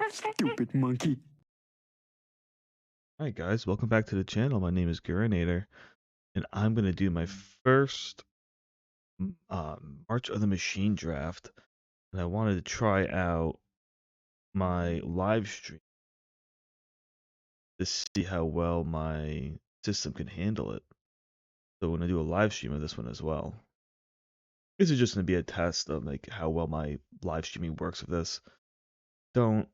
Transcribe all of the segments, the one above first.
Stupid monkey. Alright guys, welcome back to the channel. My name is Gurinator, and I'm going to do my first March of the Machine draft, and I wanted to try out my live stream to see how well my system can handle it. So I'm going to do a live stream of this one as well. This is just going to be a test of like how well my live streaming works with this. Don't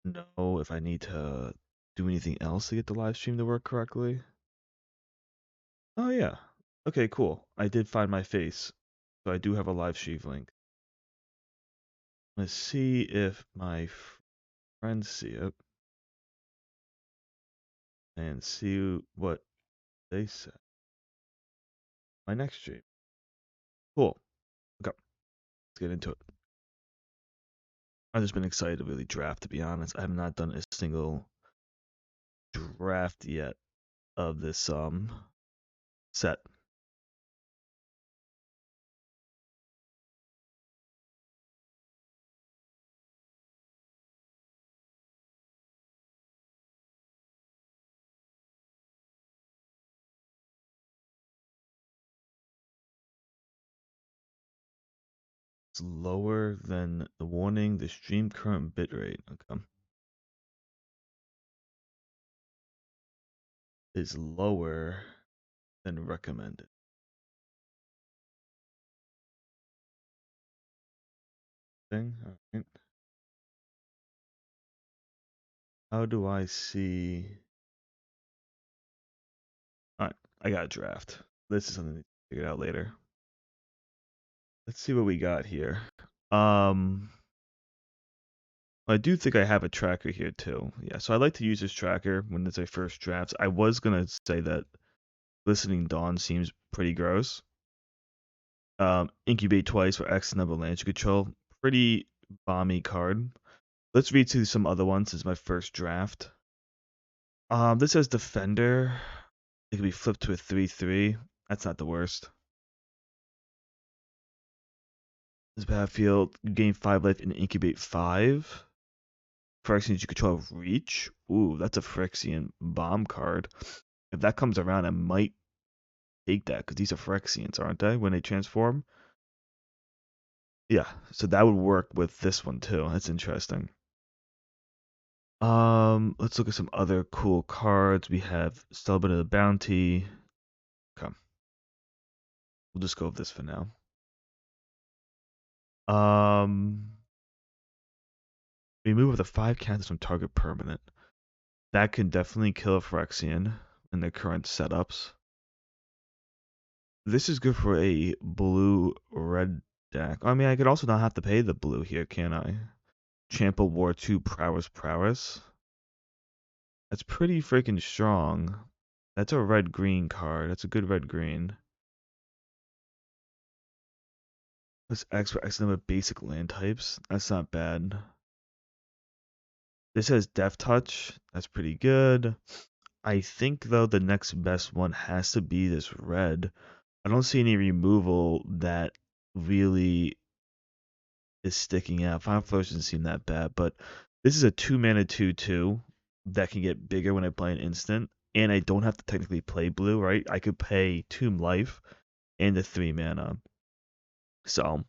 know if I need to do anything else to get the live stream to work correctly. Oh yeah. Okay, cool. I did find my face. So I do have a live stream link. Let's see if my friends see it and see what they say. My next stream. Cool. Okay, let's get into it. I've just been excited to really draft, to be honest. I have not done a single draft yet of this set. It's lower than the warning, the stream current bitrate. Okay. Is lower than recommended. Thing. Alright. How do I see? Alright, I got a draft. This is something to figure out later. Let's see what we got here. I do think I have a tracker here too. Yeah, so I like to use this tracker when it's my first drafts. I was gonna say that Listening Dawn seems pretty gross. Incubate twice for X number land control. Pretty bomby card. Let's read through some other ones. This is my first draft. This says Defender. It can be flipped to a 3/3. That's not the worst. This battlefield, you gain 5 life and incubate 5. Phyrexians you control reach. Ooh, that's a Phyrexian bomb card. If that comes around, I might take that because these are Phyrexians, aren't they? When they transform. Yeah, so that would work with this one too. That's interesting. Let's look at some other cool cards. We have Celibate of the Bounty. Okay, we'll just go with this for now. Remove with a 5 counters from target permanent. That can definitely kill a Phyrexian in the current setups. This is good for a blue-red deck. I mean, I could also not have to pay the blue here, can I? Champa War 2 Prowess. That's pretty freaking strong. That's a red-green card. That's a good red-green. Plus X for X number of basic land types. That's not bad. This has Death Touch. That's pretty good. I think, though, the next best one has to be this red. I don't see any removal that really is sticking out. Final Flourish doesn't seem that bad, but this is a 2-mana 2/2 that can get bigger when I play an instant, and I don't have to technically play blue, right? I could pay Tomb Life and a 3 mana. So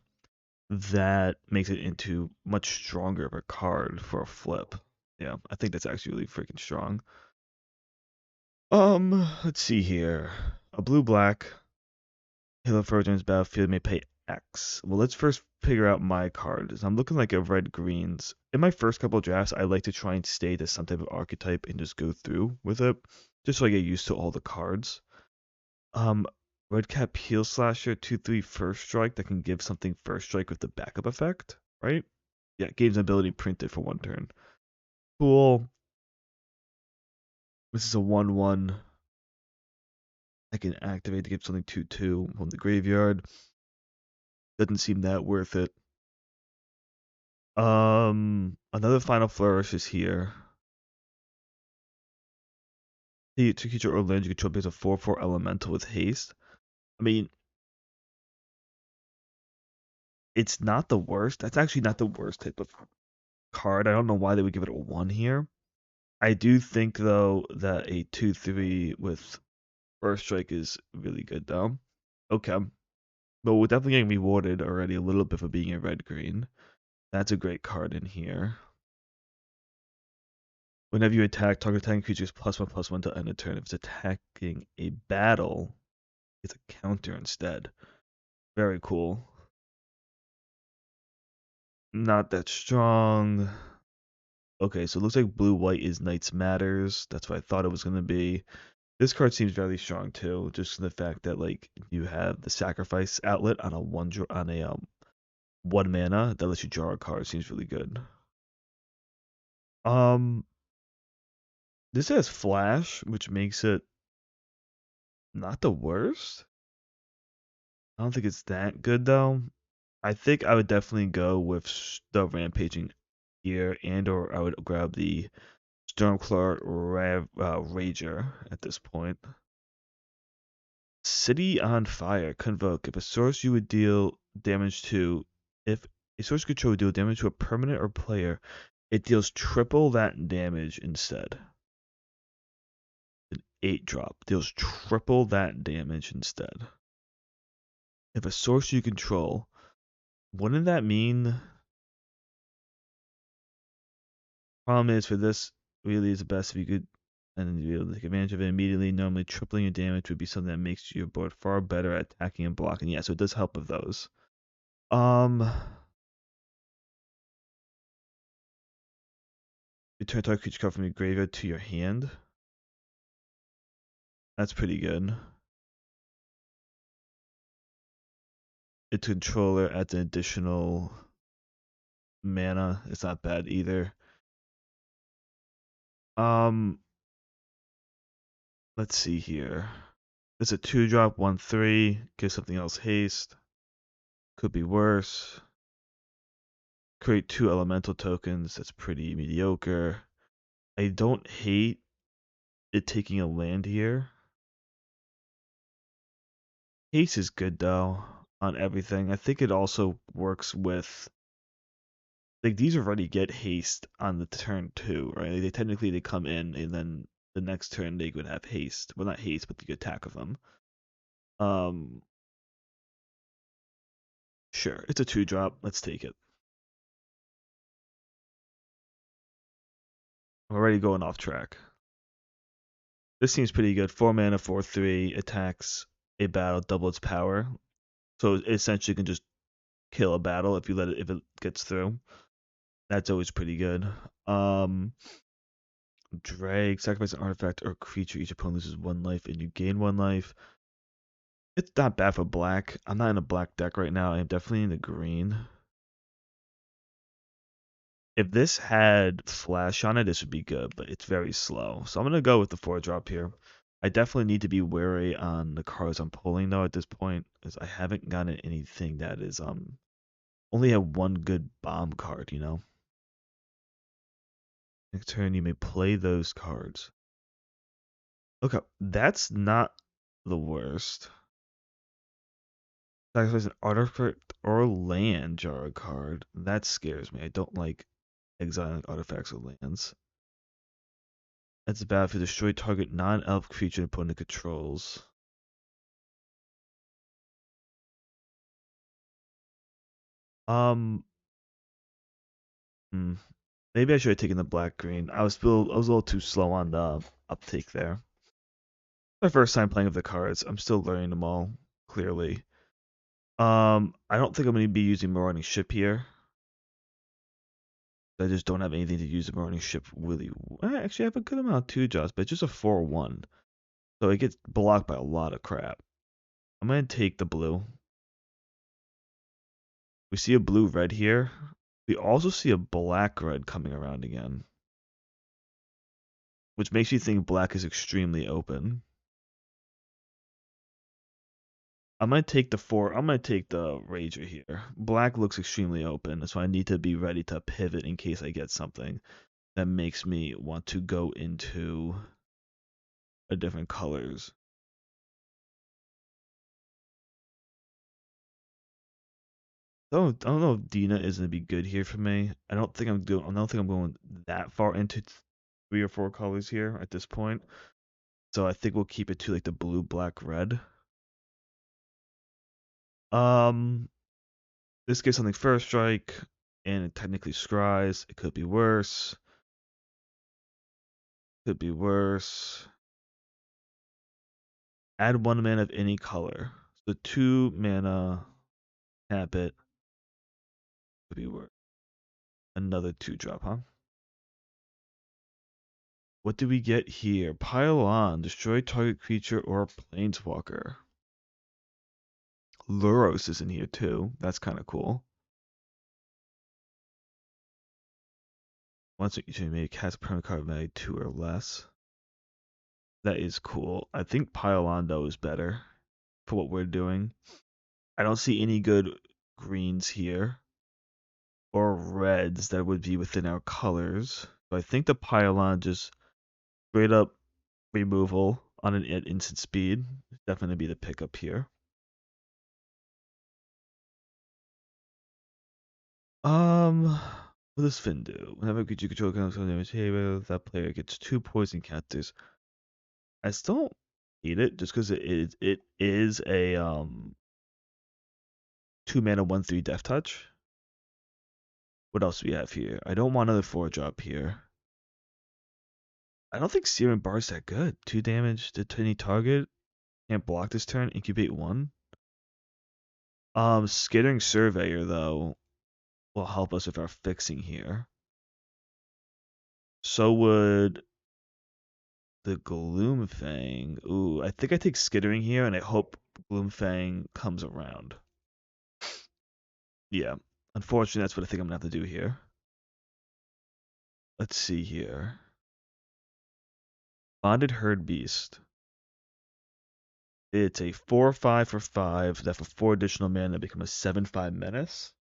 that makes it into much stronger of a card for a flip. Yeah, I think that's actually really freaking strong. Let's see here. A blue-black Halo Virgin's battlefield may pay X. Well, let's first figure out my cards. I'm looking like a red-greens. In my first couple of drafts, I like to try and stay to some type of archetype and just go through with it, just so I get used to all the cards. Red Cap Heal Slasher 2/3 first strike that can give something first strike with the backup effect, right? Yeah, gains ability printed for 1 turn. Cool. This is a 1/1. I can activate to give something 2/2 from the graveyard. Doesn't seem that worth it. Another Final Flourish is here. The creature or land you control plays a 4/4 elemental with haste. I mean, it's not the worst. That's actually not the worst type of card. I don't know why they would give it a 1 here. I do think though that a 2/3 with First Strike is really good though. Okay. But we're definitely getting rewarded already a little bit for being a red green. That's a great card in here. Whenever you attack, target attacking creatures +1/+1 to end a turn. If it's attacking a battle, it's a counter instead. Very cool. Not that strong. Okay, so it looks like blue-white is Knights Matters. That's what I thought it was going to be. This card seems very strong too, just the fact that like you have the sacrifice outlet on a one mana that lets you draw a card seems really good. Um, this has flash, which makes it not the worst. I don't think it's that good though. I think I would definitely go with the rampaging here, and or I would grab the Stormclaw Rager at this point. City on Fire. Convoke. If a source you would deal damage to, if a source control would deal damage to a permanent or player, it deals triple that damage instead. An 8-drop deals triple that damage instead. If a source you control, wouldn't that mean? Problem is for this really is the best if you could and then you'd be able to take advantage of it immediately. Normally tripling your damage would be something that makes your board far better at attacking and blocking. Yeah, so it does help with those. Return target creature card from your graveyard to your hand. That's pretty good. Its controller adds an additional mana. It's not bad either. Um, let's see here. It's a 2-drop, 1/3. Give something else haste. Could be worse. Create 2 elemental tokens. That's pretty mediocre. I don't hate it taking a land here. Haste is good though on everything. I think it also works with like these already get haste on the turn too, right? Like, they come in and then the next turn they would have haste. Well, not haste, but the attack of them. Um, sure, it's a 2-drop. Let's take it. I'm already going off track. This seems pretty good. 4 mana, 4/3 attacks a battle, double its power. So it essentially can just kill a battle if you let it if it gets through. That's always pretty good. Um, Drag, sacrifice an artifact or creature. Each opponent loses 1 life and you gain 1 life. It's not bad for black. I'm not in a black deck right now. I am definitely in the green. If this had flash on it, this would be good, but it's very slow. So I'm going to go with the 4-drop here. I definitely need to be wary on the cards I'm pulling though at this point, because I haven't gotten anything that is only have one good bomb card, you know? Next turn you may play those cards. Okay, that's not the worst. Sacrifice an artifact or land, draw a card. That scares me. I don't like exiling artifacts or lands. That's bad if you destroy target non-elf creature opponent controls. Um, hmm. Maybe I should have taken the black green. I was a little too slow on the uptake there. My first time playing with the cards. I'm still learning them all clearly. I don't think I'm going to be using Marauding Ship here. I just don't have anything to use the Marauding Ship really. Actually, I have a good amount of 2-drops, but it's just a 4/1. So it gets blocked by a lot of crap. I'm going to take the blue. We see a blue-red here. We also see a black-red coming around again, which makes you think black is extremely open. I'm going to take I'm going to take the Rager here. Black looks extremely open, so I need to be ready to pivot in case I get something that makes me want to go into a different colors. I don't know if Dina is gonna be good here for me. I don't think I'm going that far into 3 or 4 colors here at this point. So I think we'll keep it to like the blue, black, red. Um, this gets something first strike, and it technically scries. It could be worse. Could be worse. Add 1 mana of any color. So 2 mana, tap it. Could be worse. Another 2 drop, huh? What do we get here? Pile on. Destroy target creature or planeswalker. Luros is in here too. That's kind of cool. Once you may cast a permanent card value 2 or less. That is cool. I think Pile on though is better for what we're doing. I don't see any good greens here or reds that would be within our colors. So I think the Pile on just straight up removal on an at instant speed is definitely be the pickup here. What does Finn do? Whenever a creature you control comes from the table, that player gets 2 poison counters. I still don't hate it just because it is a 2 mana 1/3 Death Touch. What else do we have here? I don't want another 4 drop here. I don't think Searing Bar is that good. 2 damage to any target. Can't block this turn. Incubate 1. Skittering Surveyor though will help us with our fixing here. So would the Gloomfang. Ooh, I think I take Skittering here, and I hope Gloomfang comes around. Yeah, unfortunately, that's what I think I'm gonna have to do here. Let's see here. Bonded Herd Beast. It's a 4/5 for 5 that for 4 additional mana become a 7/5 menace.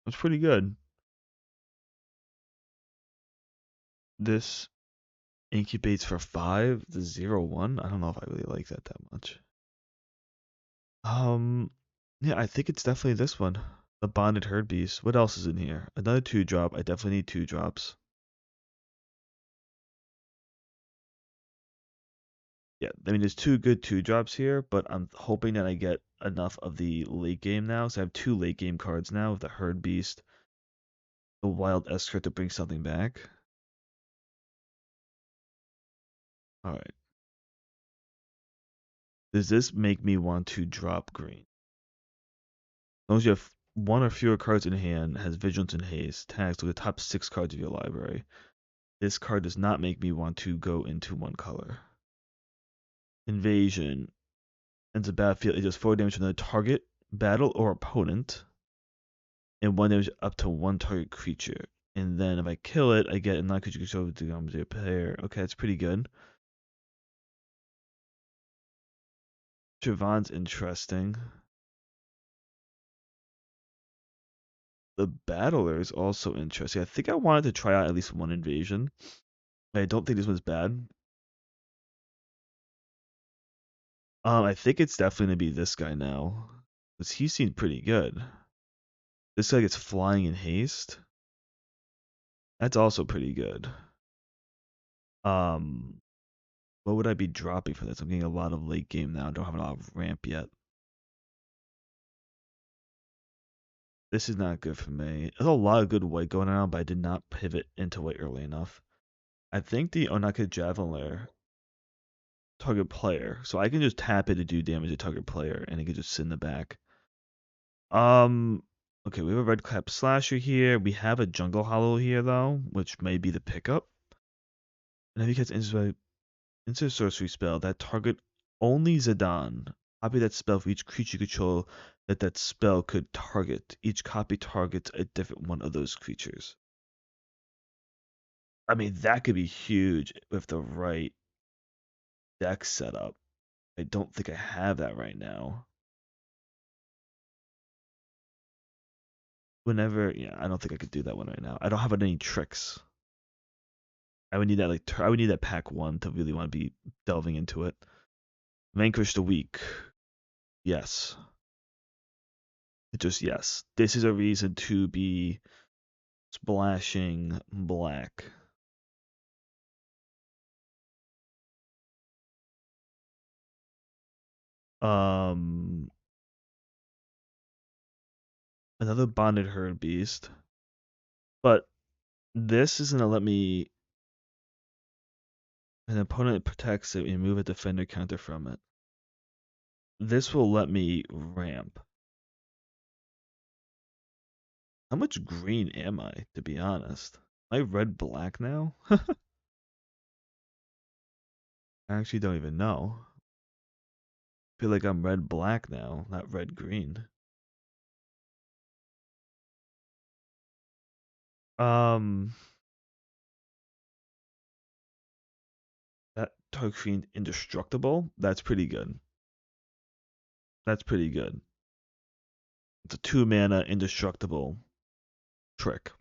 That's pretty good. This incubates for 5, the 0/1. I don't know if I really like that much. Um, yeah, I think it's definitely this one. The Bonded Herd Beast. What else is in here? Another 2 drop. I definitely need 2 drops. Yeah, I mean, there's 2 good 2 drops here, but I'm hoping that I get enough of the late game now. So I have 2 late game cards now with the Herd Beast, the Wild Escort to bring something back. All right. Does this make me want to drop green? As long as you have 1 or fewer cards in hand, has Vigilance and Haste, tags to the top 6 cards of your library. This card does not make me want to go into 1 color. Invasion. Ends a battlefield. It does 4 damage to another target, battle, or opponent, and 1 damage up to 1 target creature. And then if I kill it, I get a non-creature control to the player. Okay, that's pretty good. Javon's interesting. The Battler is also interesting. I think I wanted to try out at least 1 invasion. I don't think this one's bad. I think it's definitely gonna be this guy now, because he seemed pretty good. This guy gets flying in haste. That's also pretty good. Um, what would I be dropping for this? I'm getting a lot of late game now. I don't have a lot of ramp yet. This is not good for me. There's a lot of good white going on, but I did not pivot into white early enough. I think the Onaka Javelin target player, so I can just tap it to do damage to target player, and it can just sit in the back. Okay, we have a red cap slasher here. We have a jungle hollow here though, which may be the pickup. And if he gets instant sorcery spell, that target only Zidane. Copy that spell for each creature you control that spell could target. Each copy targets a different one of those creatures. I mean, that could be huge with the right deck setup. I don't think I have that right now. Yeah, I don't think I could do that one right now. I don't have any tricks. I would need that I would need that pack 1 to really want to be delving into it. Vanquish the weak. Yes. It just, yes, this is a reason to be splashing black. Um, Another bonded herd beast, but this is gonna let me. An opponent protects it. You move a defender counter from it. This will let me ramp. How much green am I, to be honest? Am I red black now? I actually don't even know. I feel like I'm red black now, not red green. Um, that Tarkfiend indestructible. That's pretty good. That's pretty good. It's a 2 mana indestructible trick.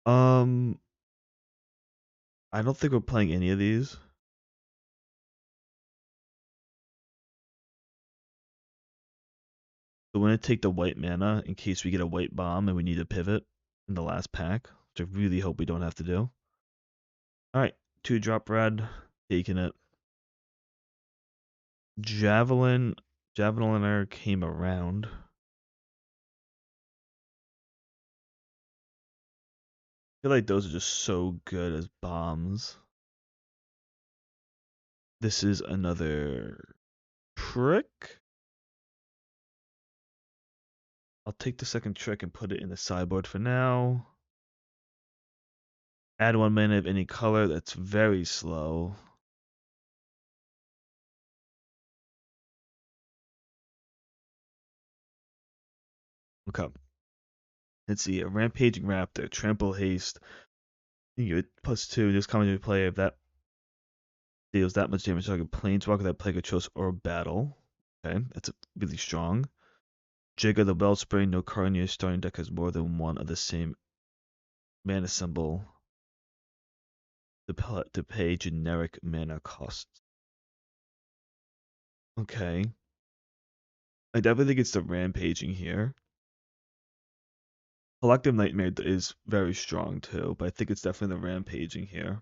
Um, I don't think we're playing any of these. So we're gonna take the white mana in case we get a white bomb and we need to pivot in the last pack, which I really hope we don't have to do. Alright, 2-drop red, taking it. Javeliner came around. I feel like those are just so good as bombs. This is another trick. I'll take the second trick and put it in the sideboard for now. Add 1 mana of any color. That's very slow. Okay. Let's see. A Rampaging Raptor. Trample Haste. You get +2. This commentary play if that deals that much damage to a Planeswalker that play controls or battle. Okay, that's really strong. Jigga the Wellspring. No card in your starting deck has more than one of the same mana symbol to pay generic mana costs. Okay. I definitely think it's the Rampaging here. Collective Nightmare is very strong too, but I think it's definitely the Rampaging here.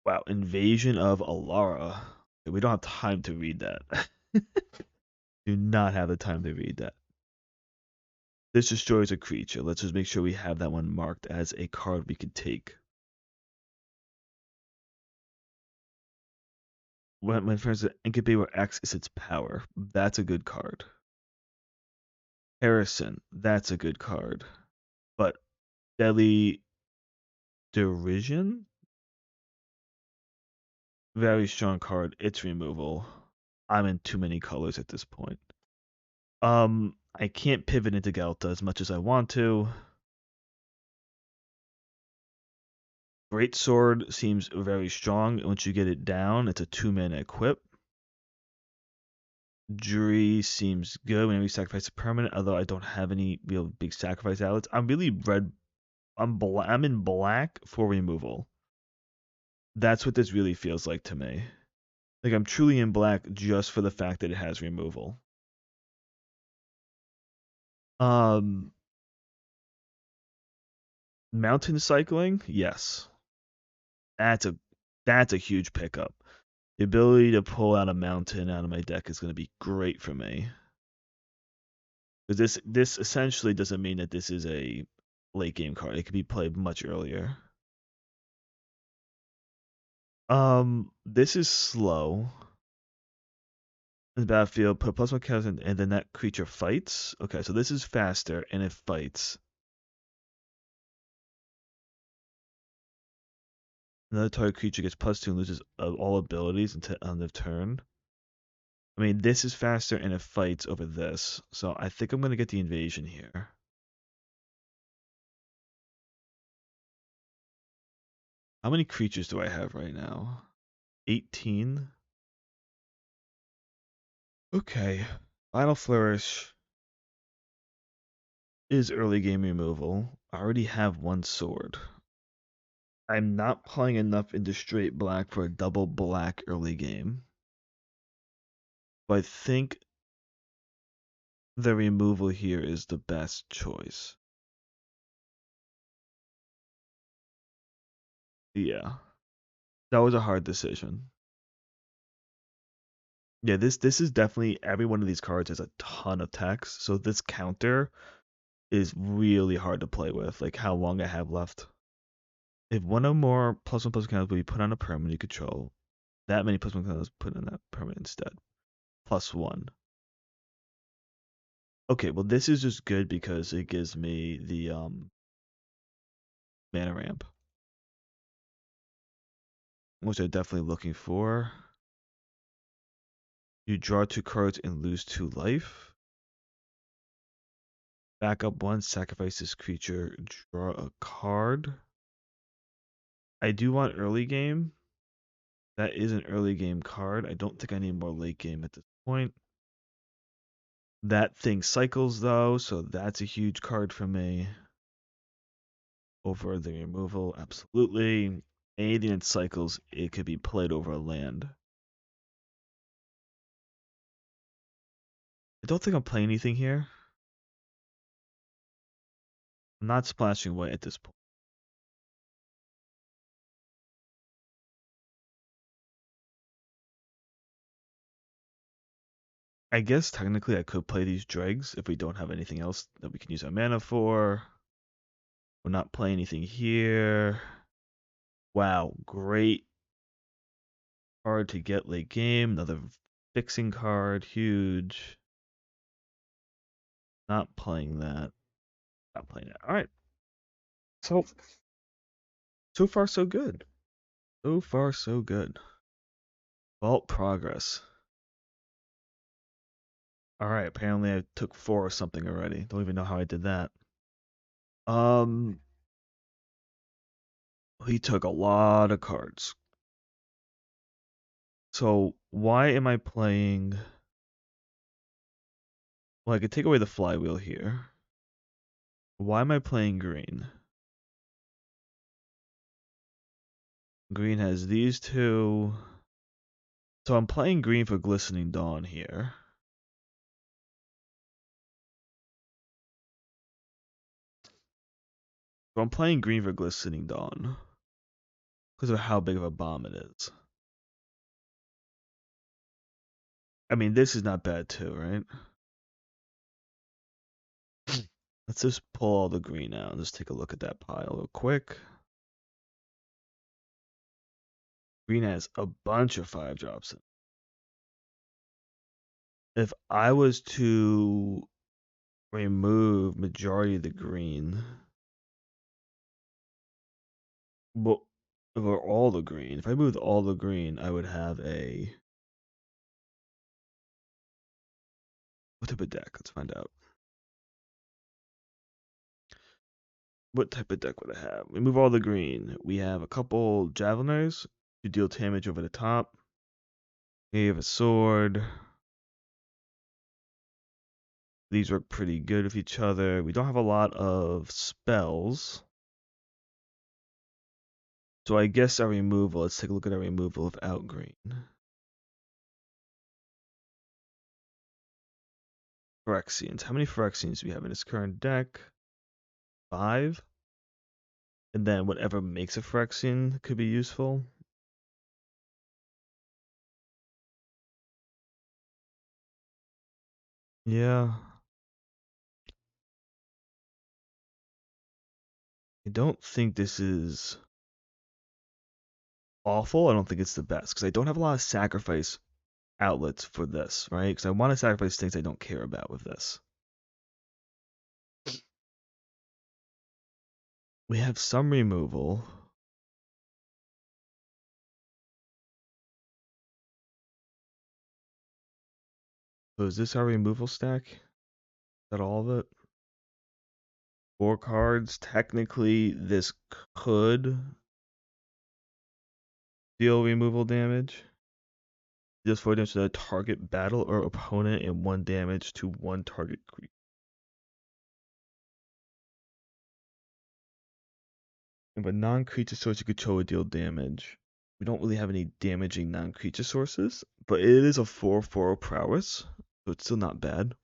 Wow, Invasion of Alara. We don't have time to read that. Do not have the time to read that. This destroys a creature. Let's just make sure we have that one marked as a card we can take. When friends incubate where X is its power. That's a good card. Harrison, that's a good card. But Deadly Derision? Very strong card. It's removal. I'm in too many colors at this point. I can't pivot into Galta as much as I want to. Great Sword seems very strong. Once you get it down, it's a 2-mana equip. Jury seems good whenever you sacrifice a permanent, although I don't have any real big sacrifice outlets. I'm really red. I'm in black for removal. That's what this really feels like to me. Like I'm truly in black just for the fact that it has removal. Um, Mountain cycling, yes, that's a huge pickup. The ability to pull out a mountain out of my deck is going to be great for me. Because this essentially doesn't mean that this is a late game card. It could be played much earlier. This is slow. In the battlefield, put +1 count and then that creature fights. Okay, so this is faster and it fights. Another target creature gets +2 and loses all abilities until end of turn. I mean, this is faster and it fights over this. So I think I'm going to get the invasion here. How many creatures do I have right now? 18? Okay. Final Flourish is early game removal. I already have 1 sword. I'm not playing enough into straight black for a double black early game. But I think the removal here is the best choice. Yeah, that was a hard decision. Yeah, this is definitely every one of these cards has a ton of text, so this counter is really hard to play with. Like how long I have left. If one or more +1/+1 counters will be put on a permanent you control, that many +1 counters put on that permanent instead. +1. Okay, well this is just good because it gives me the mana ramp, which I'm definitely looking for. You draw 2 cards and lose 2 life. Back up 1, sacrifice this creature, draw a card. I do want early game. That is an early game card. I don't think I need more late game at this point. That thing cycles though, so that's a huge card for me. Over the removal, absolutely. Anything that cycles, it could be played over a land. I don't think I'm playing anything here. I'm not splashing white at this point. I guess technically I could play these dregs if we don't have anything else that we can use our mana for. We're not playing anything here. Wow, great card to get late game. Another fixing card, huge. Not playing that. Not playing that. All right. So far so good. So far so good. Vault progress. All right. Apparently I took 4 or something already. Don't even know how I did that. Um, he took a lot of cards. So why am I playing? Well, I could take away the flywheel here. Why am I playing green? Green has these two. So I'm playing green for Glistening Dawn here. So I'm playing green for Glistening Dawn because of how big of a bomb it is. I mean, this is not bad too, right? Let's just pull all the green out and just take a look at that pile real quick. Green has a bunch of 5 drops. If I was to remove majority of the green, well, or all the green, if I moved all the green, I would have a what type of deck? Let's find out. What type of deck would I have? We move all the green. We have a couple javeliners to deal damage over the top. We have a sword. These work pretty good with each other. We don't have a lot of spells. So I guess our removal, let's take a look at our removal without green. Phyrexians. How many Phyrexians do we have in this current deck? 5? And then whatever makes a Phyrexian could be useful. Yeah. I don't think this is awful. I don't think it's the best because I don't have a lot of sacrifice outlets for this, right? Because I want to sacrifice things I don't care about with this. We have some removal. So is this our removal stack? Is that all of it? 4 cards. Technically, this could deal removal damage. Deals 4 damage to the target battle or opponent and 1 damage to 1 target creature. If a non-creature source you control would deal damage. We don't really have any damaging non-creature sources, but it is a 4/4 prowess, so it's still not bad.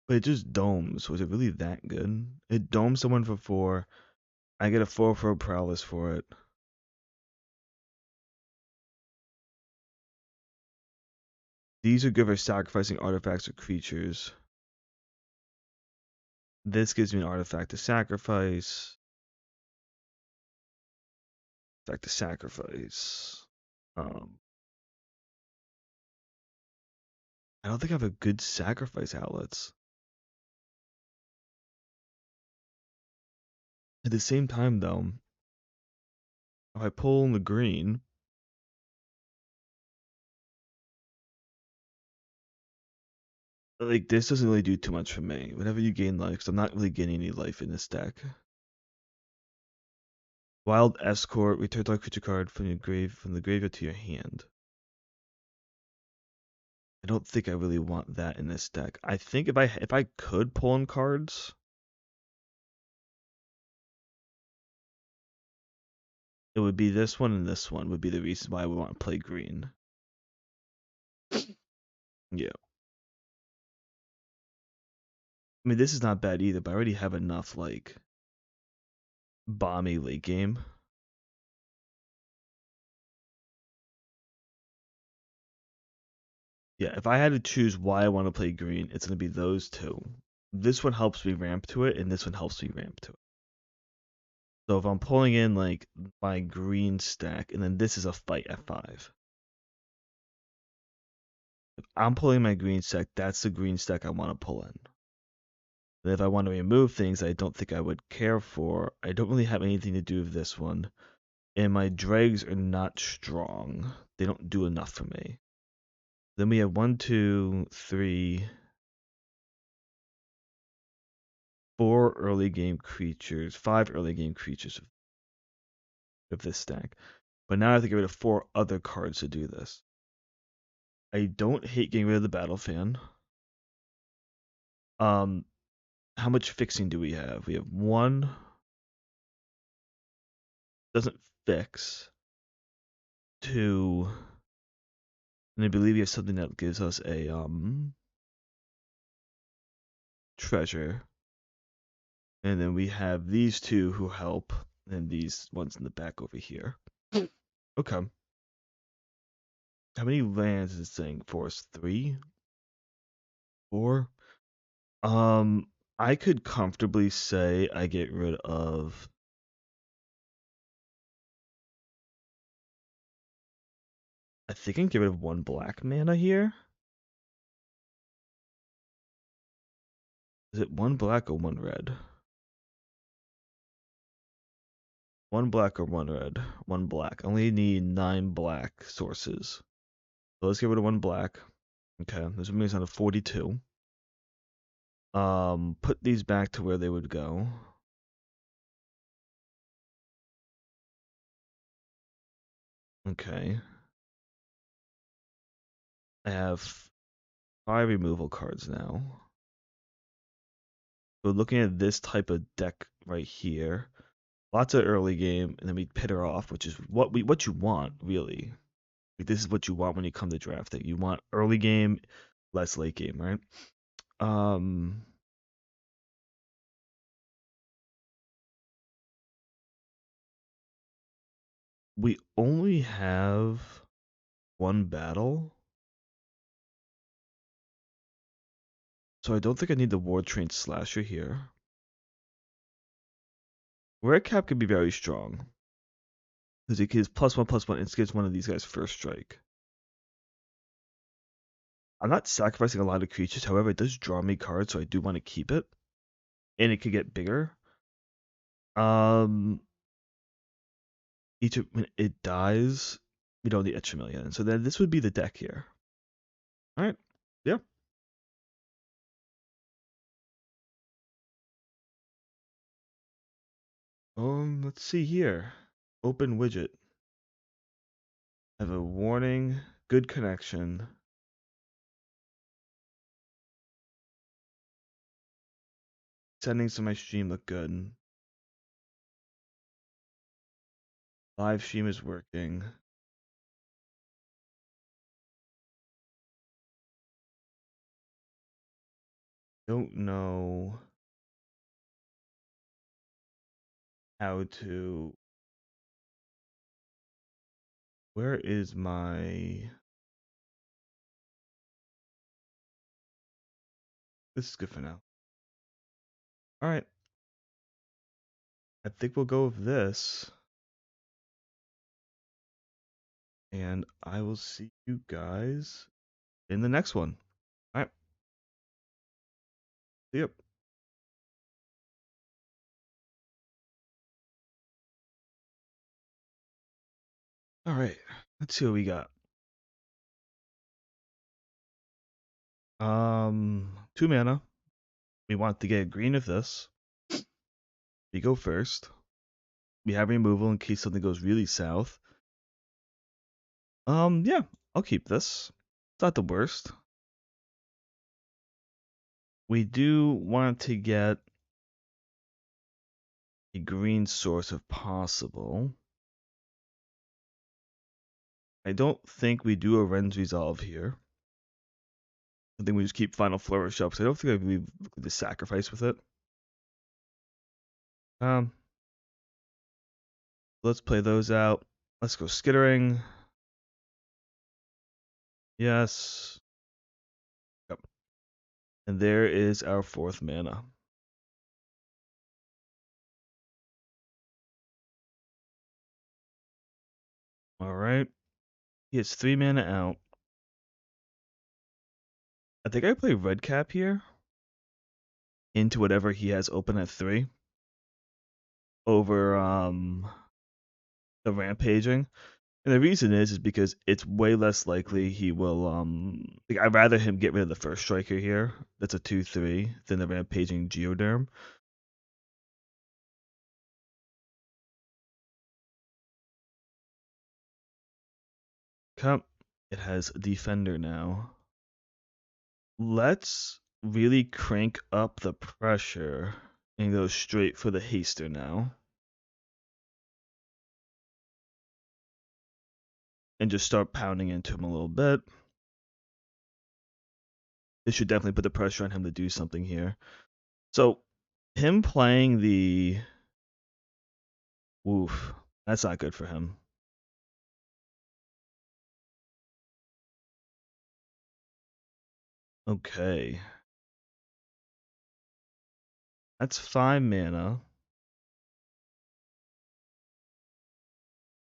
But it just domes. Was it really that good? It domes someone for 4. I get a 4/4 prowess for it. These are good for sacrificing artifacts or creatures. This gives me an artifact to sacrifice. Artifact to sacrifice. I don't think I have a good sacrifice outlets. At the same time, though, if I pull in the green, like this doesn't really do too much for me. Whenever you gain life, 'cause I'm not really getting any life in this deck. Wild Escort, return target creature card from the graveyard to your hand. I don't think I really want that in this deck. I think if I could pull in cards, it would be this one and this one would be the reason why I would want to play green. Yeah. I mean, this is not bad either, but I already have enough like bomby late game. Yeah, if I had to choose why I want to play green, it's going to be those two. This one helps me ramp to it, and this one helps me ramp to it. So if I'm pulling in like my green stack, and then this is a fight at 5. If I'm pulling my green stack, that's the green stack I want to pull in. And if I want to remove things I don't think I would care for, I don't really have anything to do with this one. And my dregs are not strong. They don't do enough for me. Then we have 1, 2, 3, 4 early game creatures, 5 early game creatures of this stack. But now I have to get rid of 4 other cards to do this. I don't hate getting rid of the battle fan. How much fixing do we have? We have 1. Doesn't fix. 2. And I believe we have something that gives us a treasure. And then we have these 2 who help, and these ones in the back over here. Okay. How many lands is this thing for us? 3? 4? I could comfortably say I get rid of. I think I can get rid of 1 black mana here. Is it 1 black or 1 red? 1 black or 1 red? 1 black. I only need 9 black sources. So let's get rid of 1 black. Okay, this brings us down to 42. Put these back to where they would go. Okay. I have 5 removal cards now. So looking at this type of deck right here, lots of early game, and then we pit her off, which is what you want, really. Like, this is what you want when you come to drafting. You want early game, less late game, right? Um, we only have 1 battle, so I don't think I need the War Train Slasher here. Red Cap can be very strong because it gives +1/+1 and it gives one of these guys first strike. I'm not sacrificing a lot of creatures, however, it does draw me cards, so I do want to keep it, and it could get bigger. Um, when it dies, we don't need extra million, so then this would be the deck here. All right, yeah. Let's see here. Open widget. I have a warning. Good connection. Settings on my stream look good. Live stream is working. Don't know how to. Where is my. This is good for now. Alright. I think we'll go with this. And I will see you guys in the next one. Alright. See ya. Alright. Let's see what we got. 2 mana. We want to get green of this. We go first. We have removal in case something goes really south. Yeah, I'll keep this. It's not the worst. We do want to get a green source if possible. I don't think we do a Ren's Resolve here. I think we just keep Final Flourish up. So I don't think we the sacrifice with it. Let's play those out. Let's go skittering. Yes. Yep. And there is our 4th mana. Alright. He has 3 mana out. I think I play red cap here into whatever he has open at 3 over the rampaging. And the reason is because it's way less likely he will like I'd rather him get rid of the first striker here. That's a 2/3 than the rampaging Geoderm. Cup. It has defender now. Let's really crank up the pressure and go straight for the haster now. And just start pounding into him a little bit. This should definitely put the pressure on him to do something here. So, him playing the... Oof, that's not good for him. Okay. That's 5 mana.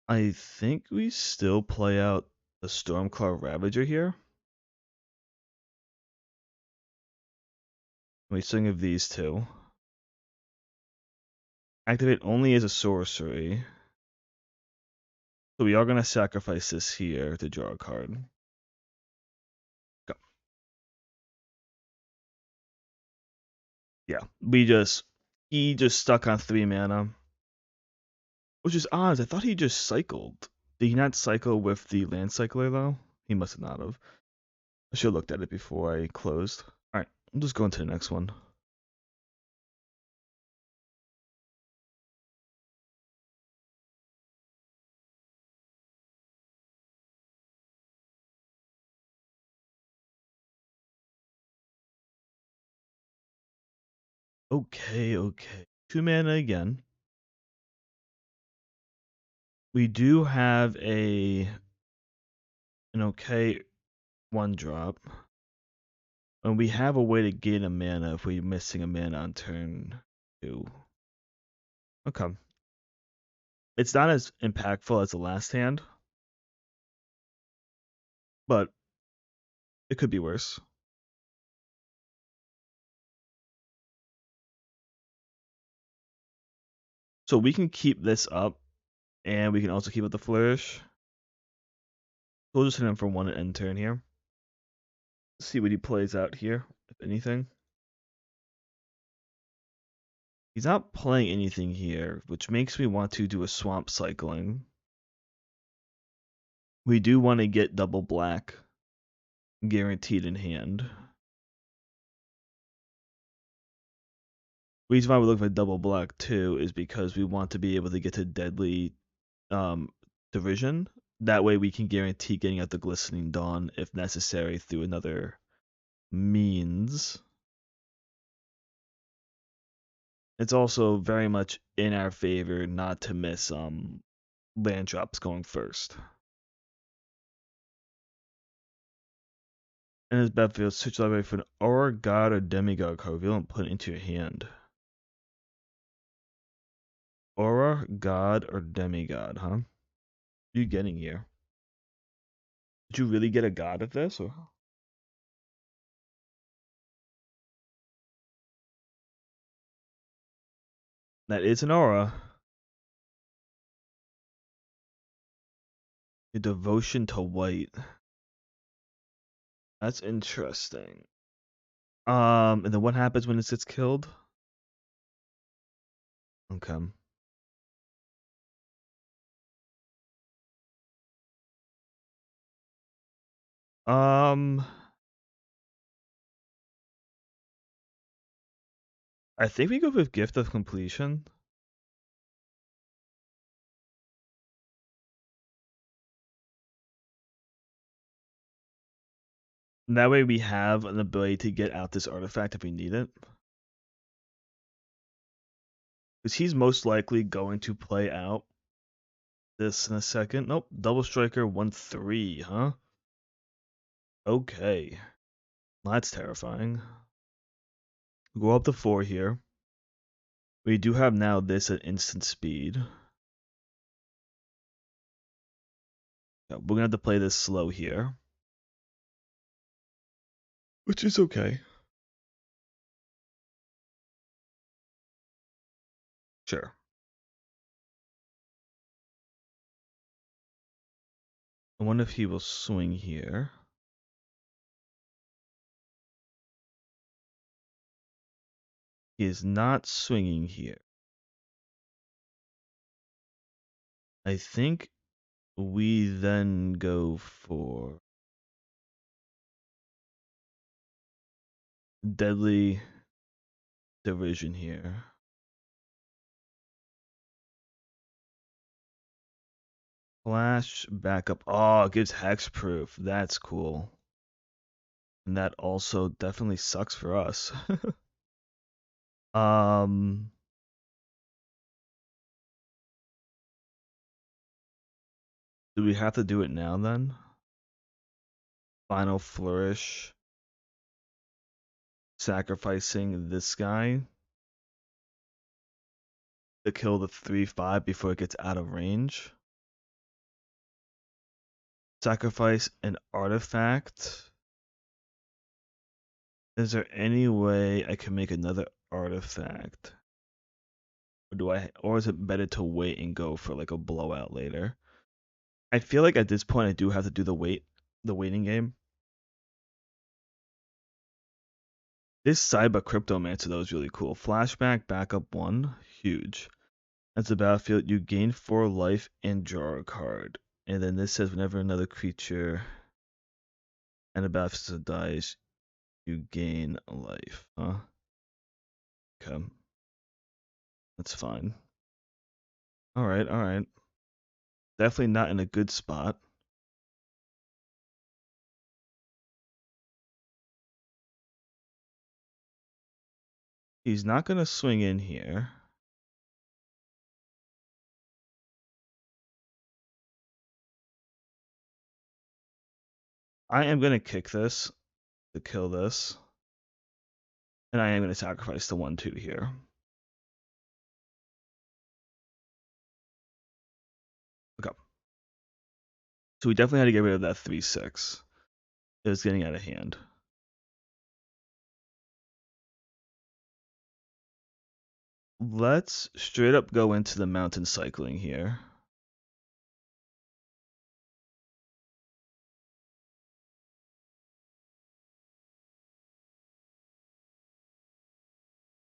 I think we still play out the Stormclaw Ravager here. We swing of these two. Activate only as a sorcery. So we are going to sacrifice this here to draw a card. Go. Yeah, he just stuck on 3 mana. Which is odd, I thought he just cycled. Did he not cycle with the land cycler though? He must not have. I should have looked at it before I closed. Alright, I'm just going to the next one. Okay. 2 mana again. We do have an okay 1-drop. And we have a way to gain a mana if we're missing a mana on turn 2. Okay. It's not as impactful as the last hand, but it could be worse. So we can keep this up, and we can also keep up the flourish. We'll just hit him for 1 end turn here. See what he plays out here, if anything. He's not playing anything here, which makes me want to do a swamp cycling. We do want to get double black guaranteed in hand. Reason why we're looking for double black too is because we want to be able to get to deadly division. That way we can guarantee getting out the glistening dawn if necessary through another means. It's also very much in our favor not to miss land drops going first. And his battlefield, switch library for an aura, god, or demigod card reveal and put it into your hand. Aura, god, or demigod, huh? What are you getting here? Did you really get a god of this? Or? That is an aura. Your devotion to white. That's interesting. And then what happens when it gets killed? Okay. Um, I think we go with Gift of Completion. And that way we have an ability to get out this artifact if we need it. Because he's most likely going to play out this in a second. Nope, double striker 1/3, huh? Okay. That's terrifying. Go up to 4 here. We do have now this at instant speed. Yeah, we're gonna have to play this slow here. Which is okay. Sure. I wonder if he will swing here. He is not swinging here. I think we then go for Deadly Division here. Flash backup. Oh, it gives hexproof. That's cool. And that also definitely sucks for us. um, do we have to do it now then? Final Flourish. Sacrificing this guy to kill the 3/5 before it gets out of range. Sacrifice an artifact. Is there any way I can make another artifact? Or is it better to wait and go for like a blowout later? I feel like at this point I do have to do the waiting game. This Cyber Cryptomancer though is really cool. Flashback backup 1, huge. That's the battlefield. You gain 4 life and draw a card. And then this says whenever another creature and a battlefield dies, you gain a life. Huh? Okay. That's fine. Alright, alright. Definitely not in a good spot. He's not going to swing in here. I am going to kick this to kill this. And I am going to sacrifice the 1/2 here. Okay. So we definitely had to get rid of that 3/6. It was getting out of hand. Let's straight up go into the mountain cycling here.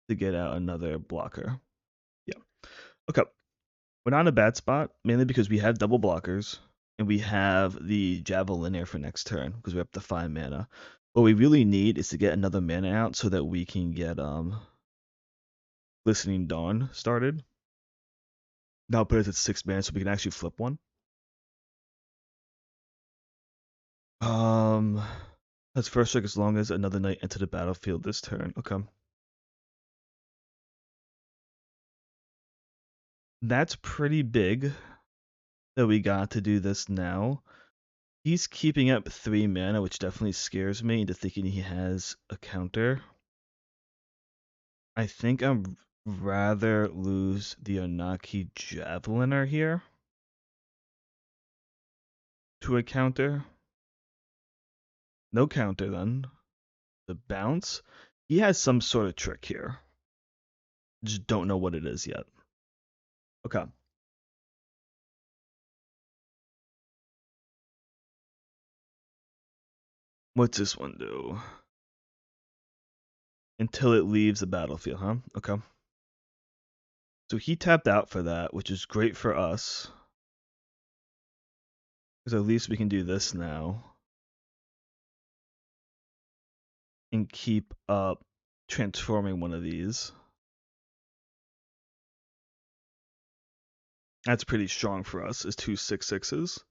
To get out another blocker. Yeah. Okay. We're not in a bad spot, mainly because we have double blockers and we have the Javelinair for next turn because we're up to 5 mana. What we really need is to get another mana out so that we can get Glistening Dawn started. Now put it at 6 mana so we can actually flip one. That's first strike as long as another knight enter the battlefield this turn. Okay. That's pretty big that we got to do this now. He's keeping up 3 mana, which definitely scares me into thinking he has a counter. I think I'm rather lose the Onaki Javeliner here to a counter. No counter then. The bounce. He has some sort of trick here. Just don't know what it is yet. Okay. What's this one do? Until it leaves the battlefield, huh? Okay. So he tapped out for that, which is great for us. Because at least we can do this now. And keep up transforming one of these. That's pretty strong for us, is 2 6/6s.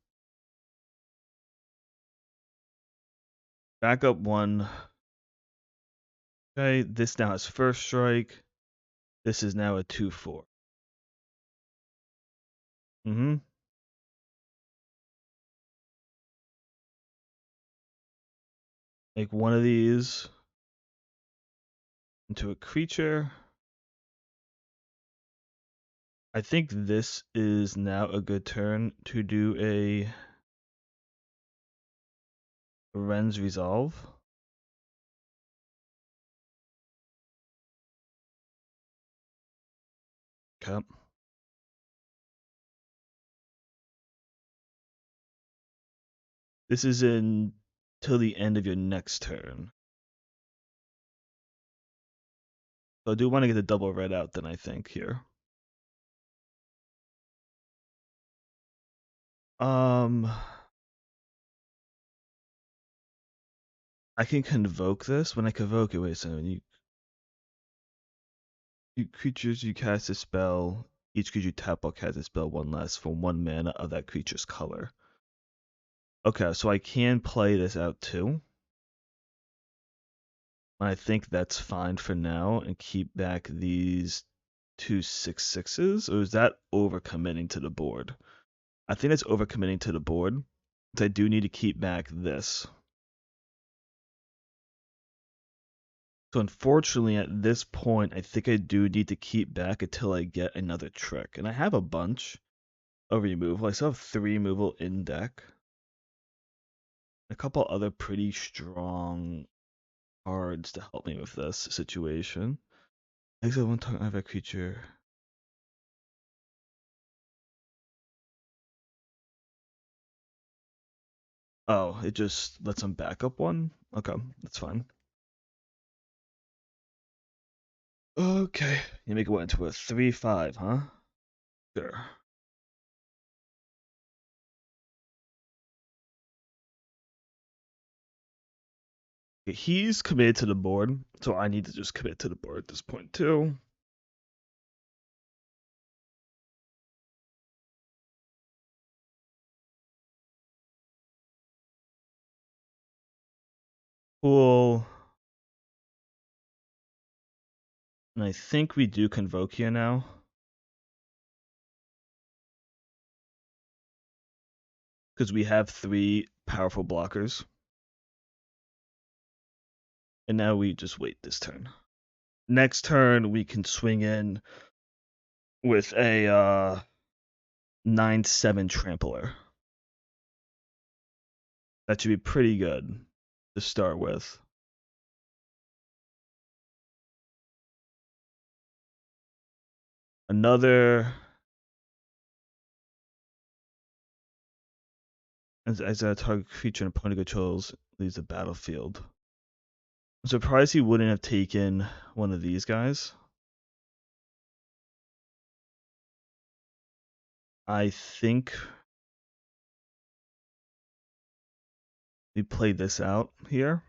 Back up 1. Okay, this now has first strike. This is now a 2/4. Make one of these into a creature. I think this is now a good turn to do a Ren's Resolve. Okay. This is in till the end of your next turn. So I do want to get the double red out then, I think, here. I can convoke this. When I convoke it, wait a second. You creatures you cast a spell. Each creature you tap will cast a spell 1 less for 1 mana of that creature's color. Okay, so I can play this out too. I think that's fine for now and keep back these 2 6/6s. Or is that overcommitting to the board? I think that's overcommitting to the board. But I do need to keep back this. So unfortunately, at this point, I think I do need to keep back until I get another trick. And I have a bunch of removal. I still have 3 removal in deck. A couple other pretty strong cards to help me with this situation. Exile 1 target of a creature. Oh, it just lets them back up 1? Okay, that's fine. Okay, you make it what, into a 3/5, huh? Sure. Okay, he's committed to the board, so I need to just commit to the board at this point too. Cool. And I think we do convoke here now. Because we have 3 powerful blockers. And now we just wait this turn. Next turn, we can swing in with a 9/7 Trampler. That should be pretty good to start with. Another. As a target creature an opponent controls leaves the battlefield. I'm surprised he wouldn't have taken one of these guys. I think we play this out here.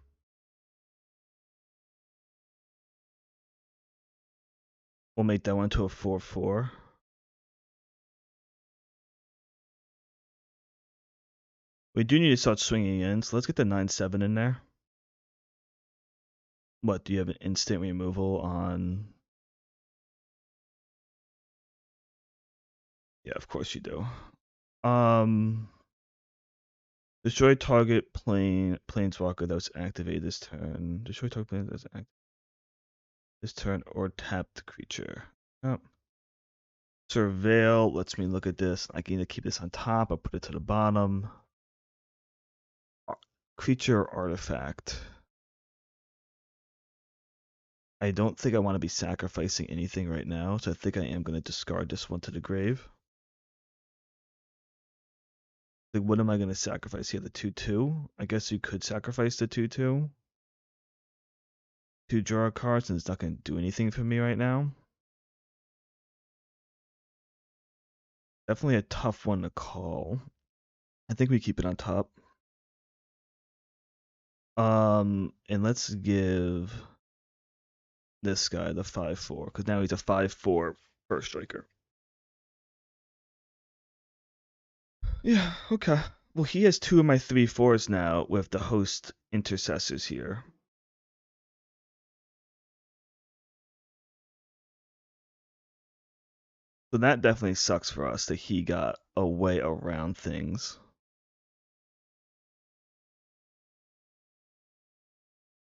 We'll make that one to a 4/4. We do need to start swinging in, so let's get the 9/7 in there. What, do you have an instant removal on? Yeah, of course you do. Destroy target planeswalker that was activated this turn. Destroy target plane that was activated this turn or tapped creature. Oh. Surveil lets me look at this. I can either keep this on top or put it to the bottom. Creature artifact. I don't think I want to be sacrificing anything right now, so I think I am going to discard this one to the grave. Like, what am I going to sacrifice here? The 2/2? I guess you could sacrifice the 2/2 to draw a card since it's not going to do anything for me right now. Definitely a tough one to call. I think we keep it on top. And let's give this guy the 5/4 because now he's a 5/4 first striker. Yeah, okay. Well, he has 2 of my 3/4s now with the host intercessors here. So that definitely sucks for us that he got a way around things.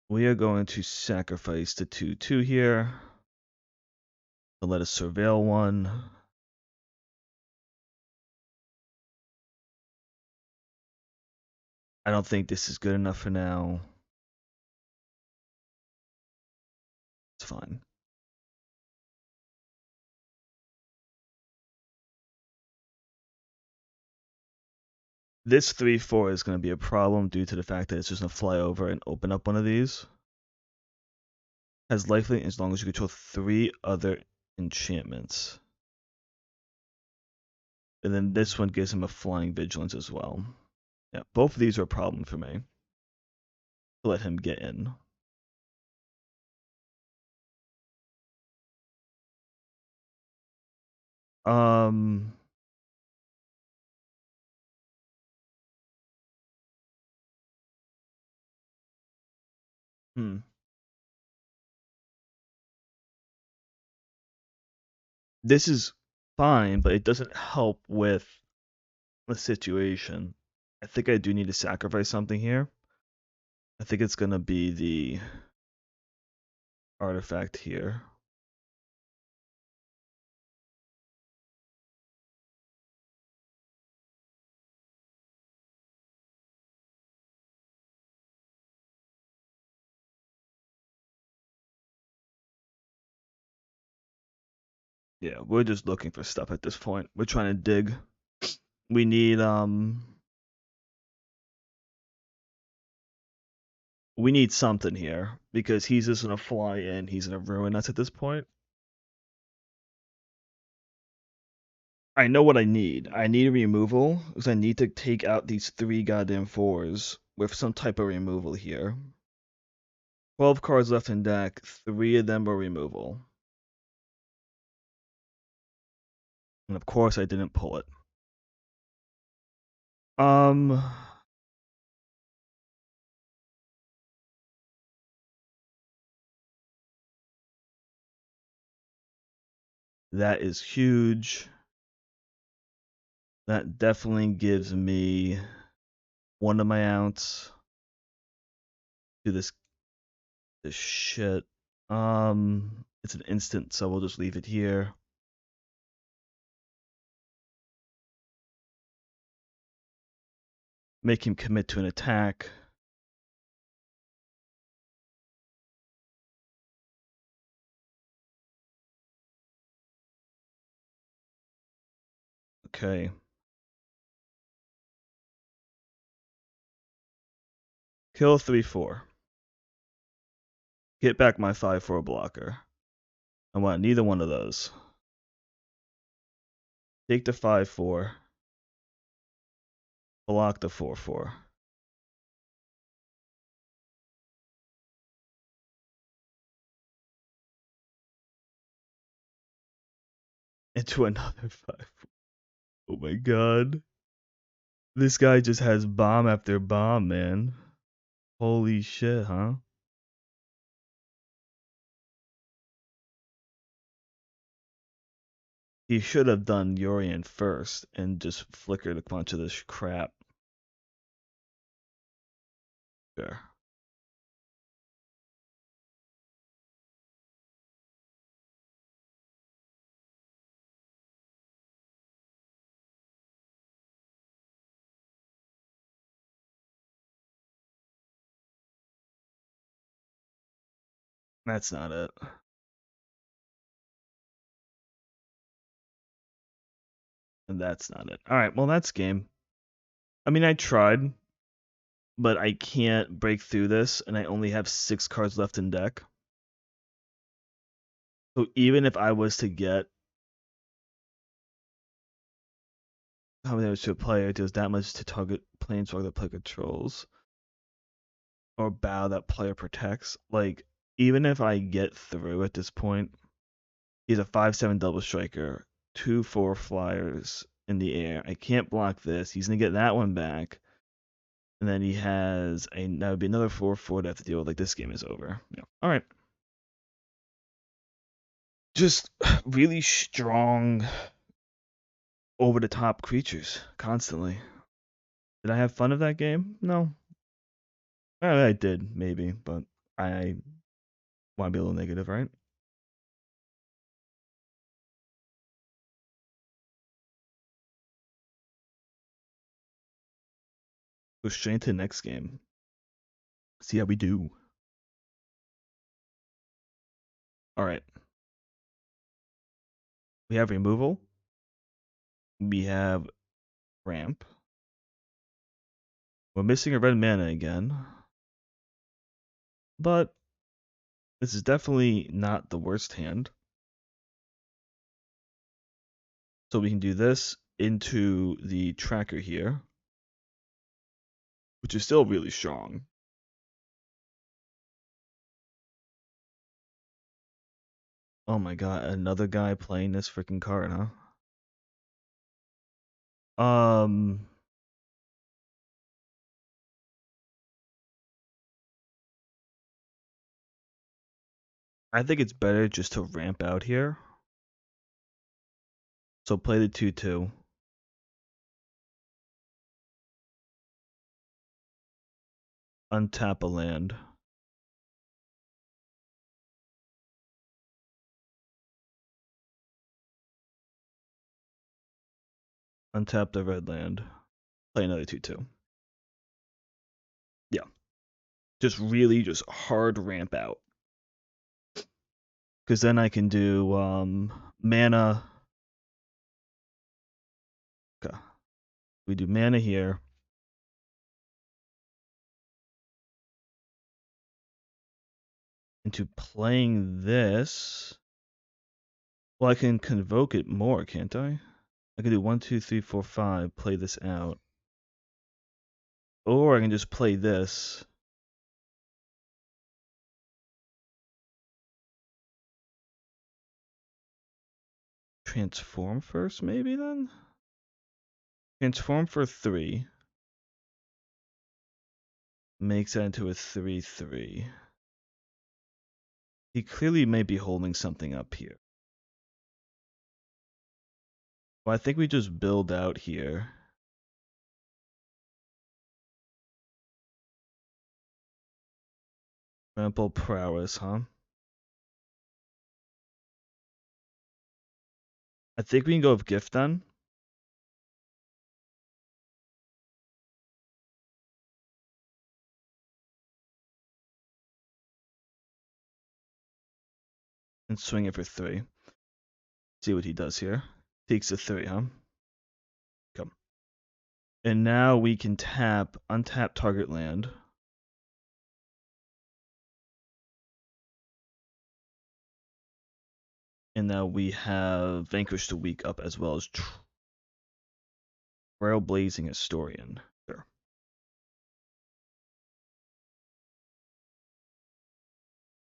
We are going to sacrifice the 2/2 here to let us surveil one. I don't think this is good enough for now. It's fine. This 3/4 is going to be a problem due to the fact that it's just going to fly over and open up one of these. Has lifelink as long as you control 3 other enchantments. And then this one gives him a flying vigilance as well. Yeah, both of these are a problem for me. To let him get in. Um, This is fine, but it doesn't help with the situation. I think I do need to sacrifice something here. I think it's gonna be the artifact here. Yeah, we're just looking for stuff at this point. We're trying to dig. We need something here because he's just gonna fly in. He's gonna ruin us at this point. I know what I need. I need a removal because I need to take out these 3 goddamn 4s with some type of removal here. 12 cards left in deck. 3 of them are removal. And of course, I didn't pull it. That is huge. That definitely gives me 1 of my outs to this shit. It's an instant, so we'll just leave it here. Make him commit to an attack. Okay. Kill 3/4. Get back my 5/4 blocker. I want neither one of those. Take the 5/4. Block the 4/4. Into another 5. Oh my god. This guy just has bomb after bomb, man. Holy shit, huh? He should have done Yorian first and just flickered a bunch of this crap. Sure. That's not it. And that's not it. Alright, well, that's game. I mean, I tried, but I can't break through this, and I only have 6 cards left in deck. So even if I was to get how many damage to a player, it does that much to target planeswalker that player controls, or bow that player protects. Like, even if I get through at this point, he's a 5/7 double striker, 2/4 flyers in the air. I can't block this. He's gonna get that one back. And then he has that would be another 4/4 to have to deal with. Like, this game is over. Yeah. Alright. Just really strong over the top creatures constantly. Did I have fun of that game? No. I did, maybe, but I want to be a little negative, right? Go straight into the next game. See how we do. Alright. We have removal. We have ramp. We're missing a red mana again. But this is definitely not the worst hand. So we can do this into the tracker here, which is still really strong. Oh my god, another guy playing this freaking card, huh? I think it's better just to ramp out here. So play the 2/2. Untap a land. Untap the red land. Play another 2/2. Yeah. Just really just hard ramp out. Because then I can do mana. Okay. We do mana here. Into playing this. Well, I can convoke it more, can't I? I can do 1, 2, 3, 4, 5, play this out. Or I can just play this. Transform first, maybe then? Transform for 3. Makes that into a 3/3. He clearly may be holding something up here. Well, I think we just build out here. Trample prowess, huh? I think we can go with gift then. And swing it for 3. See what he does here. Takes a 3, huh? Come. And now we can untap target land. And now we have Vanquish the Weak up as well as Trailblazing Historian. Sure.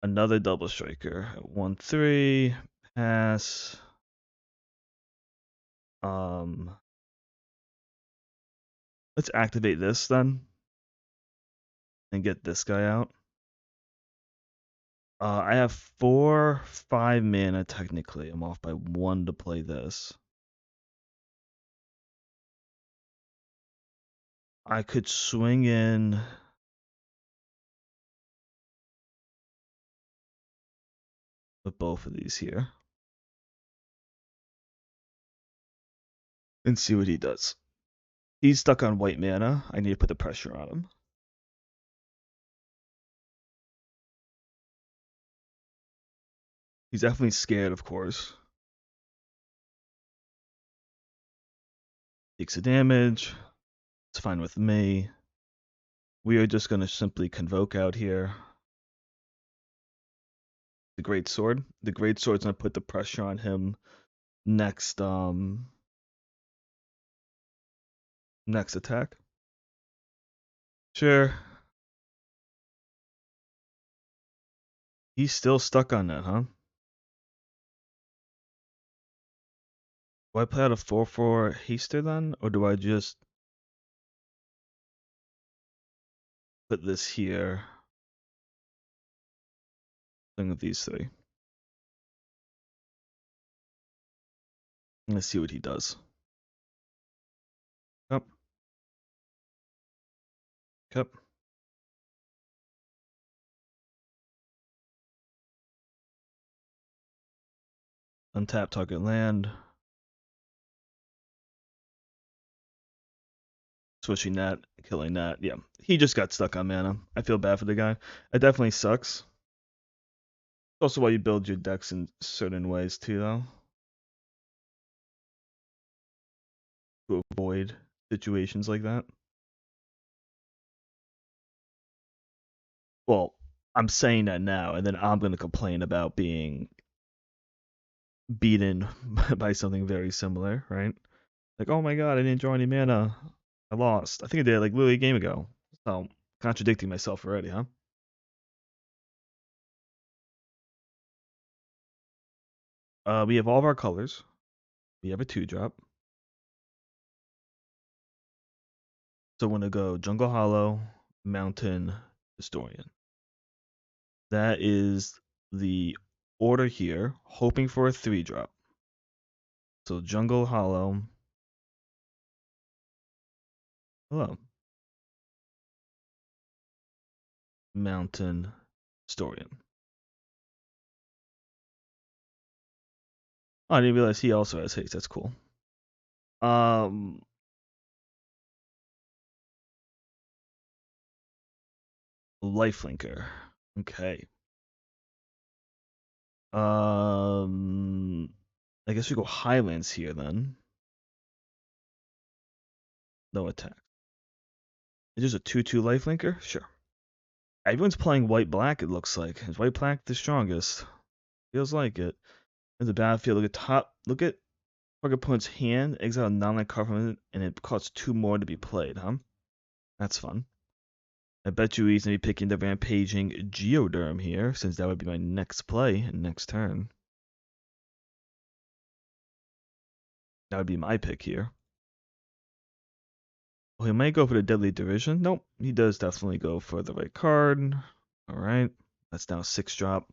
Another double striker. 1/3. Pass. Let's activate this then. And get this guy out. I have 4, 5 mana technically. I'm off by 1 to play this. I could swing in with both of these here and see what he does. He's stuck on white mana. I need to put the pressure on him. He's definitely scared, of course. Takes a damage. It's fine with me. We are just going to simply convoke out here. The Great Sword. The Great Sword's going to put the pressure on him next next attack. Sure. He's still stuck on that, huh? Do I play out a 4/4 haster then? Or do I just put this here? Thing with these three. Let's see what he does. Cup. Cup. Untap target land. Switching that, killing that. Yeah, he just got stuck on mana. I feel bad for the guy. It definitely sucks. Also why you build your decks in certain ways too, though. To avoid situations like that. Well, I'm saying that now, and then I'm going to complain about being beaten by something very similar, right? Like, oh my god, I didn't draw any mana. I lost. I think I did like literally a game ago. So, contradicting myself already, huh? We have all of our colors. We have a 2-drop. So I'm going to go Jungle Hollow, Mountain, Historian. That is the order here, hoping for a 3-drop. So Jungle Hollow. Hello. Mountain, Historian. Oh, I didn't realize he also has haste. That's cool. Um, Lifelinker. Okay. I guess we go Highlands here then. No attack. It's just a 2/2 Lifelinker? Sure. Everyone's playing white-black, it looks like. Is white-black the strongest? Feels like it. In the battlefield, look at target opponent's hand, exile a non-land card from it, and it costs 2 more to be played, huh? That's fun. I bet you he's going to be picking the Rampaging Geoderm here, since that would be my next play and next turn. That would be my pick here. Well, he might go for the Deadly Derision. Nope, he does definitely go for the right card. Alright, that's now 6-drop.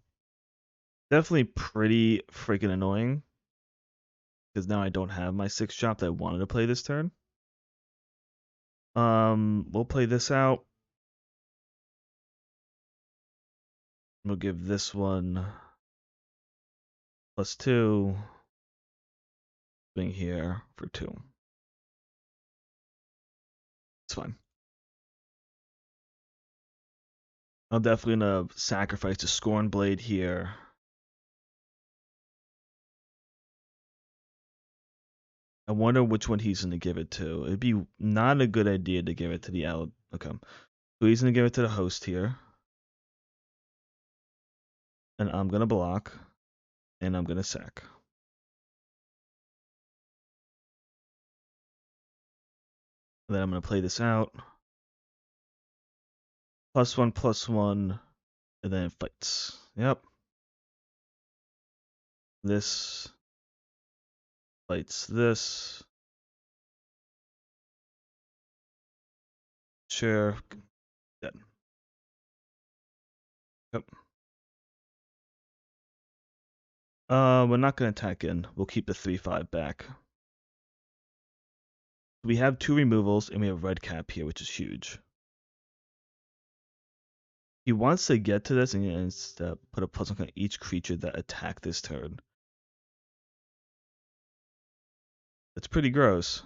Definitely pretty freaking annoying, because now I don't have my 6-drop that I wanted to play this turn. We'll play this out. We'll give this one +2. Swing here for 2. It's fine. I'm definitely gonna sacrifice the Scorn Blade here. I wonder which one he's gonna give it to. It'd be not a good idea to give it to the Al. Okay, so he's gonna give it to the host here, and I'm gonna block, and I'm gonna sack. And then I'm gonna play this out. +1/+1, and then it fights. Yep. This fights this. Sure. Dead. Yep. We're not gonna attack in. We'll keep the 3/5 back. We have 2 removals and we have red cap here, which is huge. He wants to get to this and put a plus on each creature that attack this turn. That's pretty gross.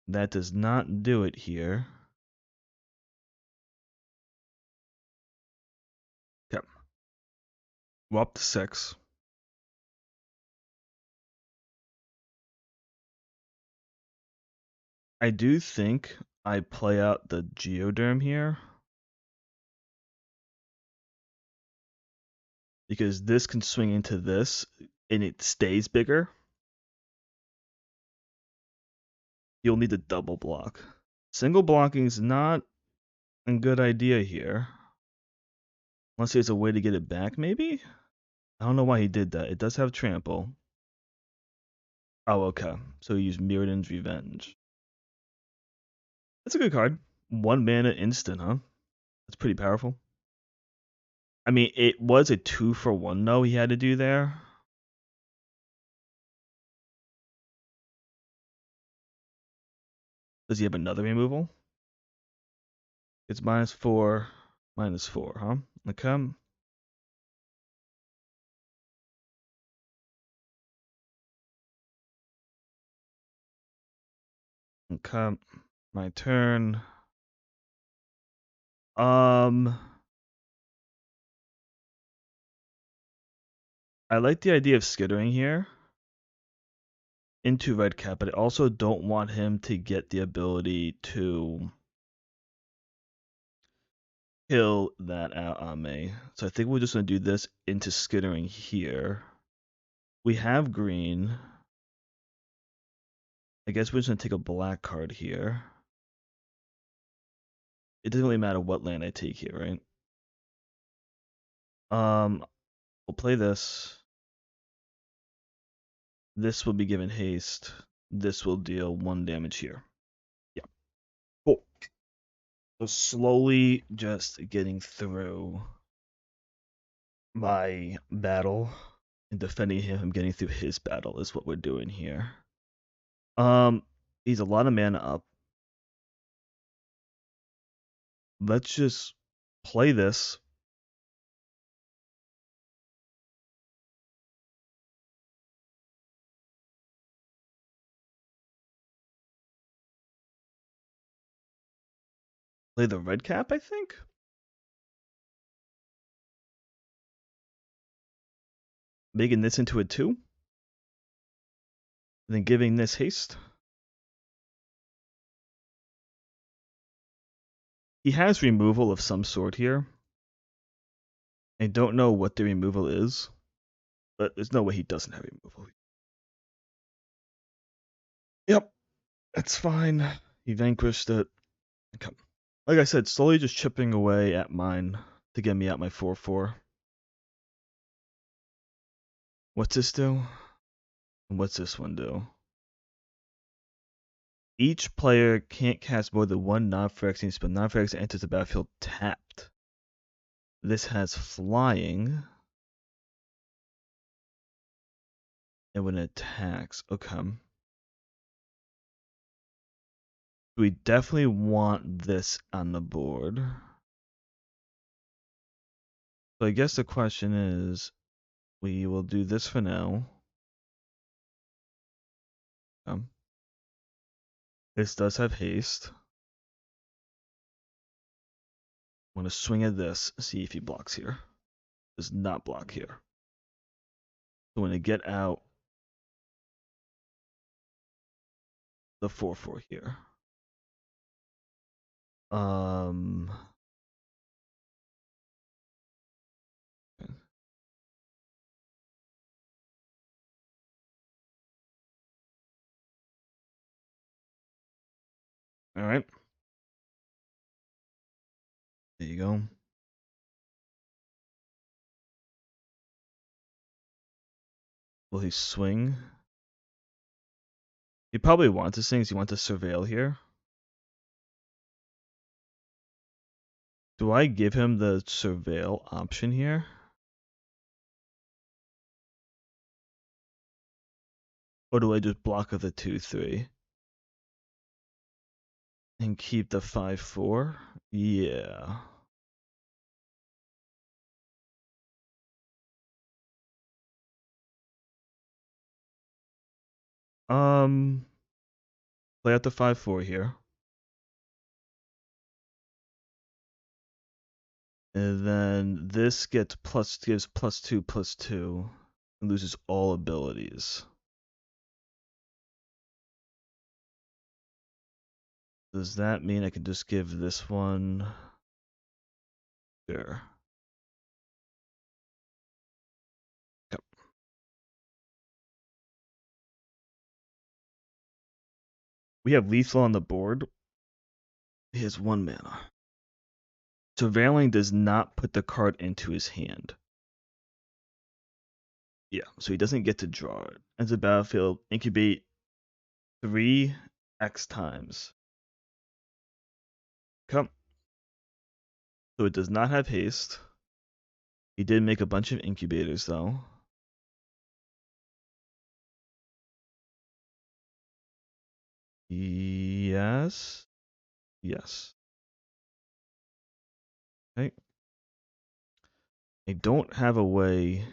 That does not do it here. Yep. We're up to 6. I do think I play out the Geoderm here. Because this can swing into this and it stays bigger. You'll need a double block. Single blocking is not a good idea here. Unless there's a way to get it back, maybe? I don't know why he did that. It does have trample. Oh, okay. So he used Mirrodin's Revenge. That's a good card. 1 mana instant, huh? That's pretty powerful. I mean, it was a 2-for-1 though he had to do there. Does he have another removal? It's -4, -4, huh? Okay. Okay. My turn. I like the idea of skittering here into red cap, but I also don't want him to get the ability to kill that out on me. So I think we're just going to do this into skittering here. We have green. I guess we're just going to take a black card here. It doesn't really matter what land I take here, right? We'll play this. This will be given haste. This will deal 1 damage here. Yeah. Cool. So slowly just getting through my battle and defending him, getting through his battle is what we're doing here. He's a lot of mana up. Let's just play this. Play the red cap, I think. Making this into a 2. And then giving this haste. He has removal of some sort here. I don't know what the removal is, but there's no way he doesn't have removal. Yep, that's fine. He vanquished it. Okay. Like I said, slowly just chipping away at mine to get me out my 4/4. What's this do? And what's this one do? Each player can't cast more than 1 non-Phyrexian spell. Non-Phyrexian enters the battlefield tapped. This has flying. And when it attacks, okay. We definitely want this on the board. So I guess the question is, we will do this for now. This does have haste. I'm going to swing at this, see if he blocks here. Does not block here. So when I get out the 4/4 here. Um. All right. There you go. Will he swing? He probably wants to swing. He wants to surveil here. Do I give him the surveil option here? Or do I just block with the 2/3 and keep the 5/4? Yeah. Play out the 5/4 here. And then this gives +2/+2 and loses all abilities. Does that mean I can just give this one? Sure. Yep. We have lethal on the board. He has 1 mana. Surveiling does not put the card into his hand. Yeah, so he doesn't get to draw it. Ends the battlefield, incubate 3x times. Come. So it does not have haste. He did make a bunch of incubators though. Yes. Yes. Okay. I don't have a way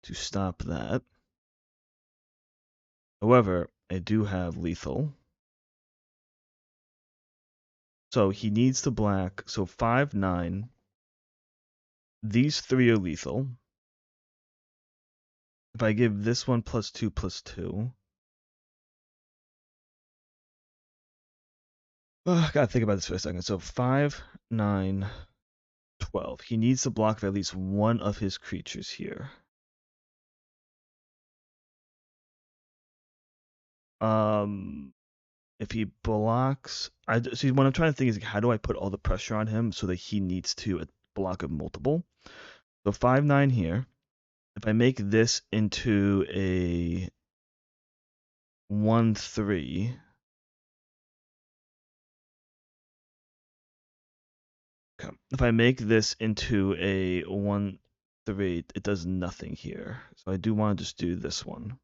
to stop that. However, I do have lethal. So he needs to black. So 5/9. These 3 are lethal. If I give this one +2/+2. I gotta think about this for a second. So 5, 9, 12. He needs to block at least one of his creatures here. If he blocks, see what I'm trying to think is like, how do I put all the pressure on him so that he needs to block a multiple? So 5/9 here. If I make this into a 1/3, okay. If I make this into a 1/3, it does nothing here. So I do want to just do this one.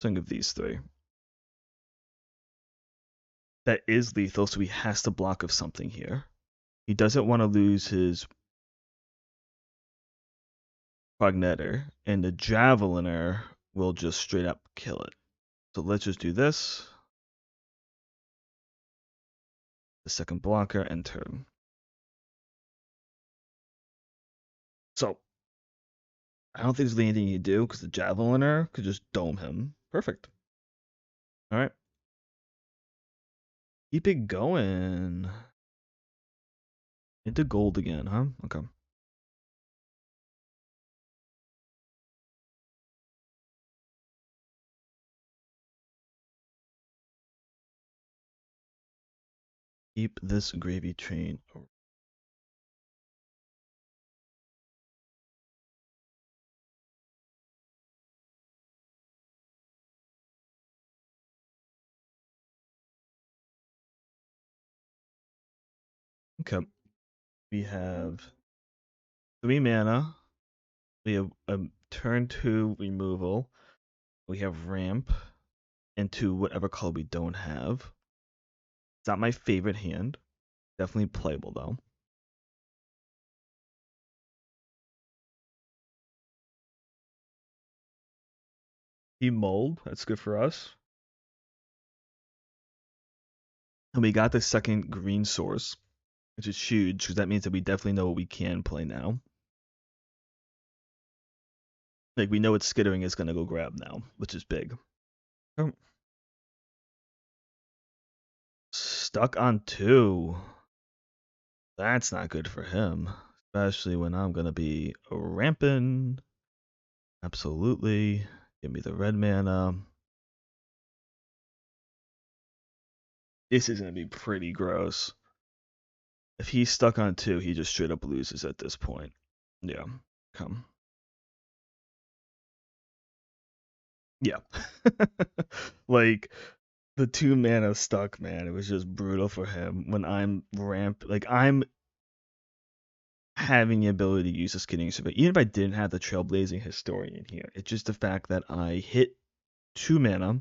Think of these 3. That is lethal, so he has to block of something here. He doesn't want to lose his Prognetter, and the Javeliner will just straight up kill it. So let's just do this. The second blocker, and turn. So I don't think there's anything you do because the Javeliner could just dome him. Perfect. All right. Keep it going. Into gold again, huh? Okay. Keep this gravy train. Okay. We have 3 mana. We have a turn 2 removal. We have ramp into whatever color we don't have. It's not my favorite hand. Definitely playable though. He mulled. That's good for us. And we got the second green source, which is huge because that means that we definitely know what we can play now. Like we know what skittering is gonna go grab now, which is big. Oh. Stuck on 2. That's not good for him, especially when I'm gonna be ramping. Absolutely. Give me the red mana. This is gonna be pretty gross. If he's stuck on 2, he just straight up loses at this point. Yeah. Come. Yeah. Like The 2 mana stuck, man. It was just brutal for him when I'm I'm having the ability to use the Skinning Survey. Even if I didn't have the Trailblazing Historian here, it's just the fact that I hit 2 mana,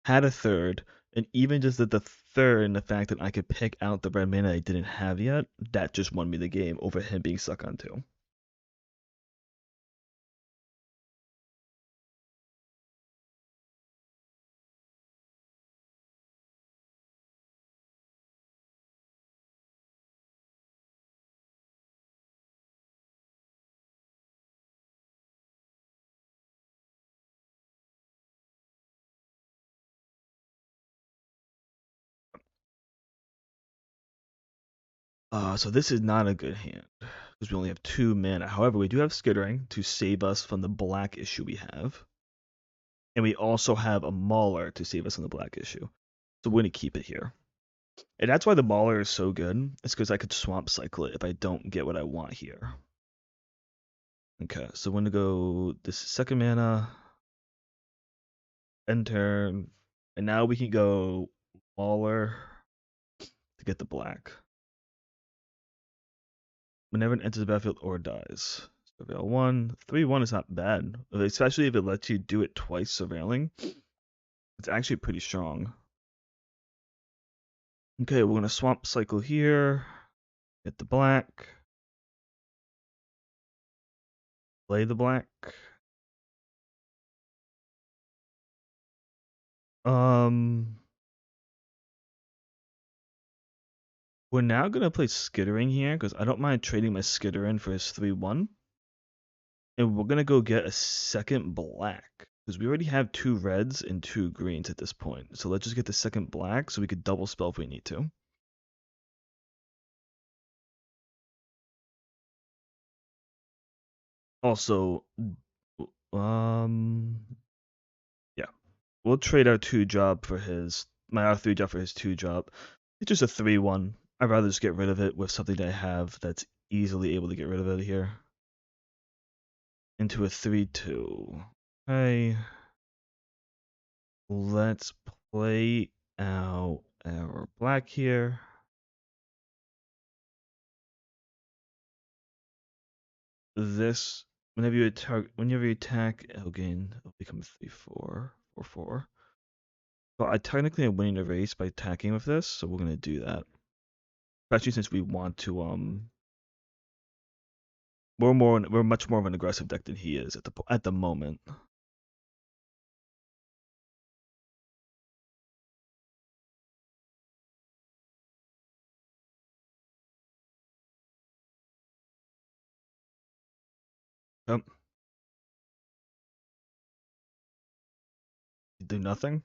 had a third, and even just at the third, and the fact that I could pick out the red mana I didn't have yet, that just won me the game over him being stuck on 2. So this is not a good hand because we only have 2 mana. However, we do have Skittering to save us from the black issue we have, and we also have a Mauler to save us from the black issue. So we're gonna keep it here, and that's why the Mauler is so good. It's because I could swamp cycle it if I don't get what I want here. Okay, so we're gonna go this second mana, end turn, and now we can go Mauler to get the black. Whenever it enters the battlefield or dies. Surveil 1. 3-1 is not bad, especially if it lets you do it twice surveilling. It's actually pretty strong. Okay, we're going to swamp cycle here. Get the black. Play the black. We're now going to play Skittering here because I don't mind trading my Skittering for his 3-1. And we're going to go get a second black because we already have 2 reds and 2 greens at this point. So let's just get the second black so we could double spell if we need to. Also, um, yeah, we'll trade our 2 job for his my R3 job for his 2 job. It's just a 3-1. I'd rather just get rid of it with something that I have that's easily able to get rid of it here. Into a 3-2. Okay. Let's play out our black here. This whenever you attack, it'll become 3-4, 4-4. But I technically am winning the race by attacking with this, so we're gonna do that. Especially since we want to we're much more of an aggressive deck than he is at the moment. Yep. Do nothing.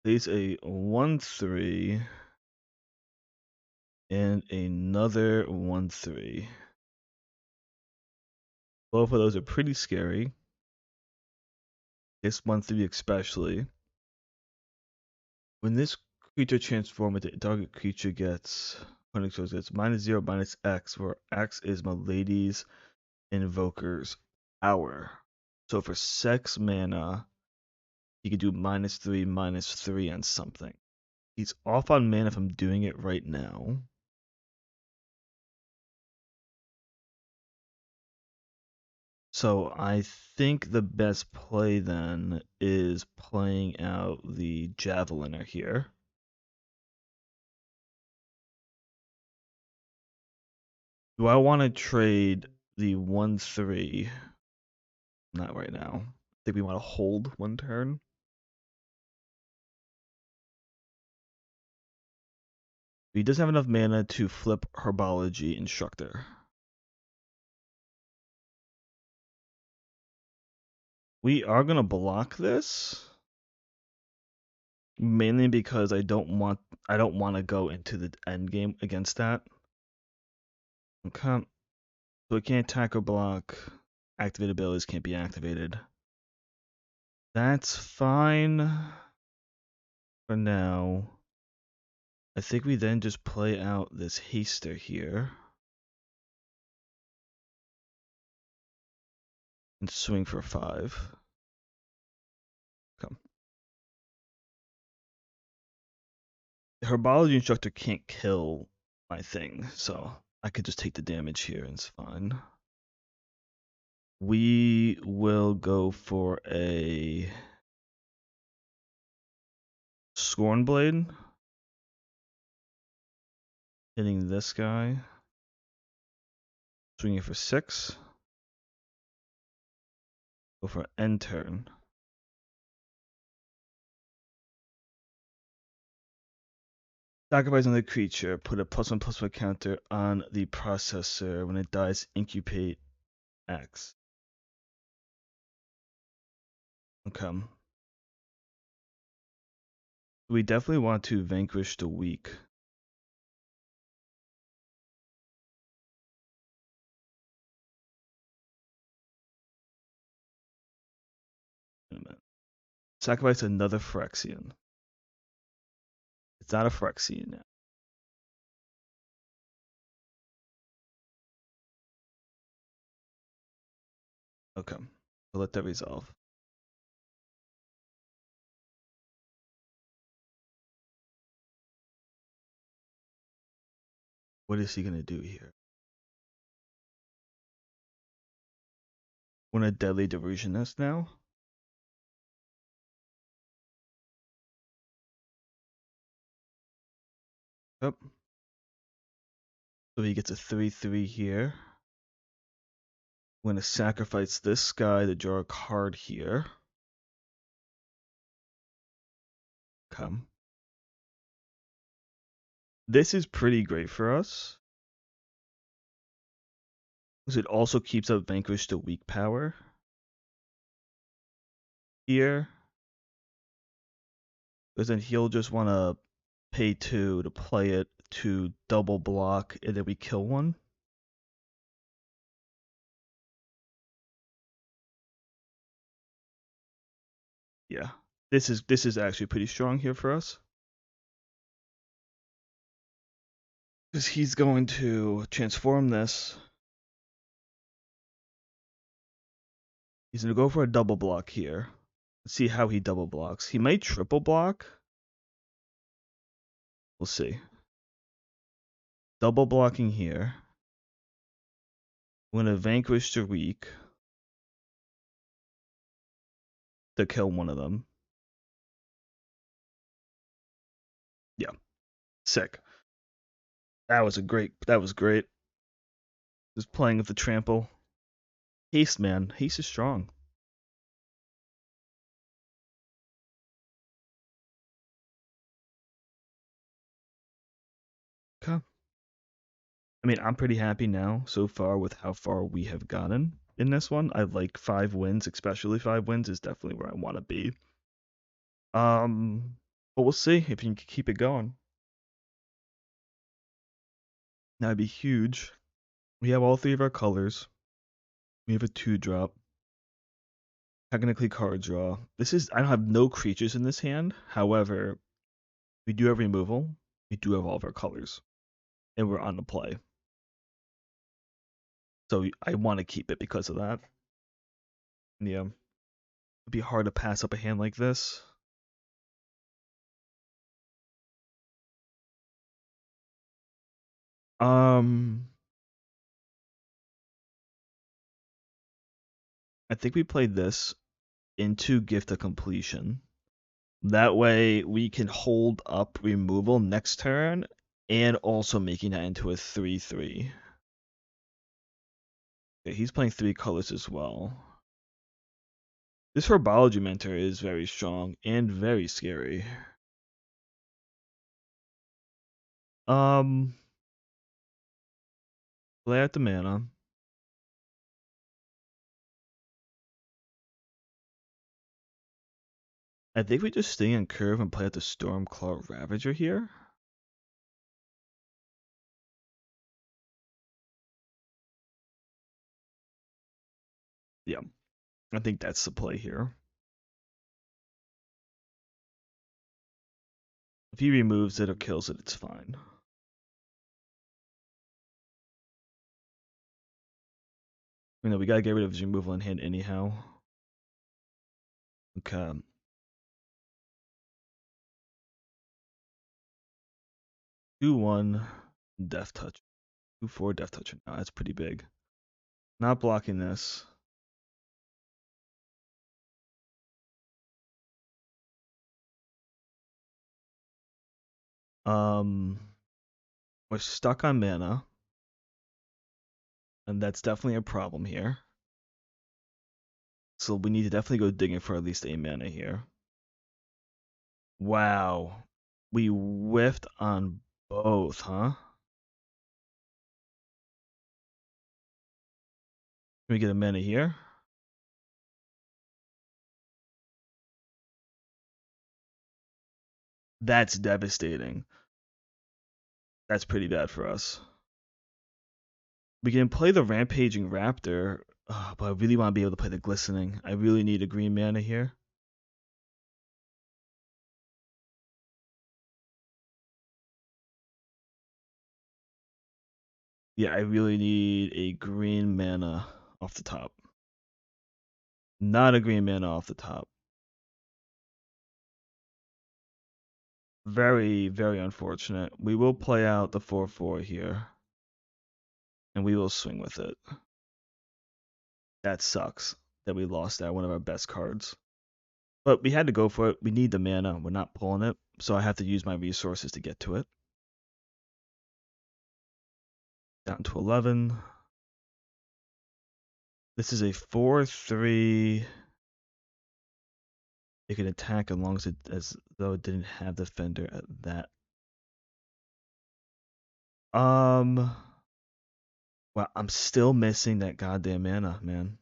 Plays a 1-3 and another 1-3. Both of those are pretty scary. This 1-3 especially. When this creature transforms, the target creature gets -0, -X, where X is my lady's invoker's power. So for 6 mana, he could do -3, -3 on something. He's off on mana if I'm doing it right now. So I think the best play then is playing out the Javeliner here. Do I want to trade the 1-3? Not right now. I think we want to hold 1 turn. He doesn't have enough mana to flip Herbology Instructor. We are going to block this. Mainly because I don't want to go into the end game against that. Okay. So it can't attack or block. Activated abilities can't be activated. That's fine for now. I think we then just play out this Haster here. And swing for 5. Come. Herbology Instructor can't kill my thing, so I could just take the damage here and it's fine. We will go for a Scorn Blade. Hitting this guy. Swinging for 6. Go for end turn. Sacrifice another creature. Put a +1/+1 counter on the processor. When it dies, incubate X. Okay. We definitely want to vanquish the weak. Wait a minute. Sacrifice another Phyrexian. It's not a Phyrexian now. Okay. We'll let that resolve. What is he gonna do here? Want a Deadly Delusionist now? Yep. So he gets a 3/3 here. I'm gonna sacrifice this guy to draw a card here. Come. This is pretty great for us. Because it also keeps up Vanquish the weak power. Here. Because then he'll just want to pay 2 to play it to double block and then we kill one. Yeah. This is actually pretty strong here for us. Because he's going to transform this. He's going to go for a double block here. Let's see how he double blocks. He might triple block. We'll see. Double blocking here. I'm going to vanquish the weak to kill one of them. Yeah. Sick. That was great. Just playing with the trample. Haste, man. Haste is strong. Okay. I mean, I'm pretty happy now so far with how far we have gotten in this one. I like 5 wins, especially 5 wins is definitely where I want to be. But we'll see if you can keep it going. That'd be huge. We have all 3 of our colors. We have a 2-drop. Technically card draw. I don't have no creatures in this hand. However, we do have removal. We do have all of our colors. And we're on the play. So I want to keep it because of that. Yeah. It'd be hard to pass up a hand like this. I think we played this into Gift of Completion. That way we can hold up removal next turn and also making that into a 3/3. Okay, he's playing 3 colors as well. This Herbology Mentor is very strong and very scary. Play out the mana. I think we just stay in curve and play out the Stormclaw Ravager here. Yeah, I think that's the play here. If he removes it or kills it, it's fine. You know, we gotta get rid of his removal in hand anyhow. Okay. 2/1 Death Touch. 2/4 Death Touch. No, that's pretty big. Not blocking this. We're stuck on mana, and that's definitely a problem here. So we need to definitely go digging for at least a mana here. Wow. We whiffed on both, huh? Can we get a mana here? That's devastating. That's pretty bad for us. We can play the Rampaging Raptor, but I really want to be able to play the Glistening. I really need a green mana here. Yeah, I really need a green mana off the top. Not a green mana off the top. Very, very unfortunate. We will play out the 4/4 here, and we will swing with it. That sucks that we lost that one of our best cards. But we had to go for it. We need the mana. We're not pulling it, so I have to use my resources to get to it. Down to 11. This is a 4/3. It can attack as long as though it didn't have defender at that. Well, I'm still missing that goddamn mana, man.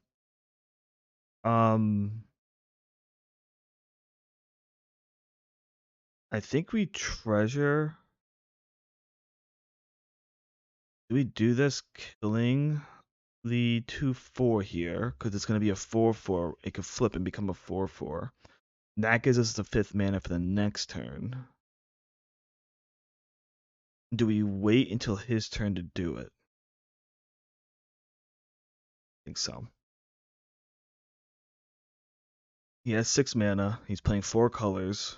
I think we treasure. Do we do this killing the 2/4 here? Because it's going to be a 4/4. It could flip and become a 4/4. That gives us the 5th mana for the next turn. Do we wait until his turn to do it? I think so. He has 6 mana. He's playing 4 colors.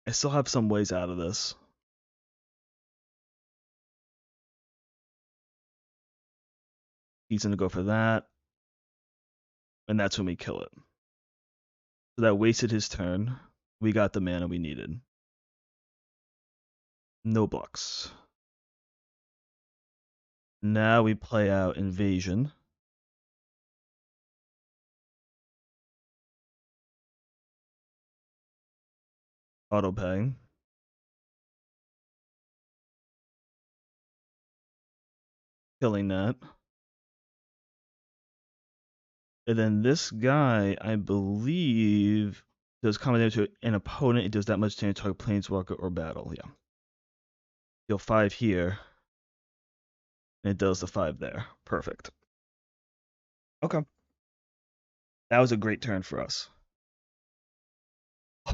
I still have some ways out of this. He's going to go for that. And that's when we kill it. So that wasted his turn. We got the mana we needed. No blocks. Now we play out Invasion. Autopay. Killing that. And then this guy, I believe, does combat damage to an opponent. It does that much damage to target planeswalker or battle. Yeah. Deal 5 here. And it does the 5 there. Perfect. Okay. That was a great turn for us.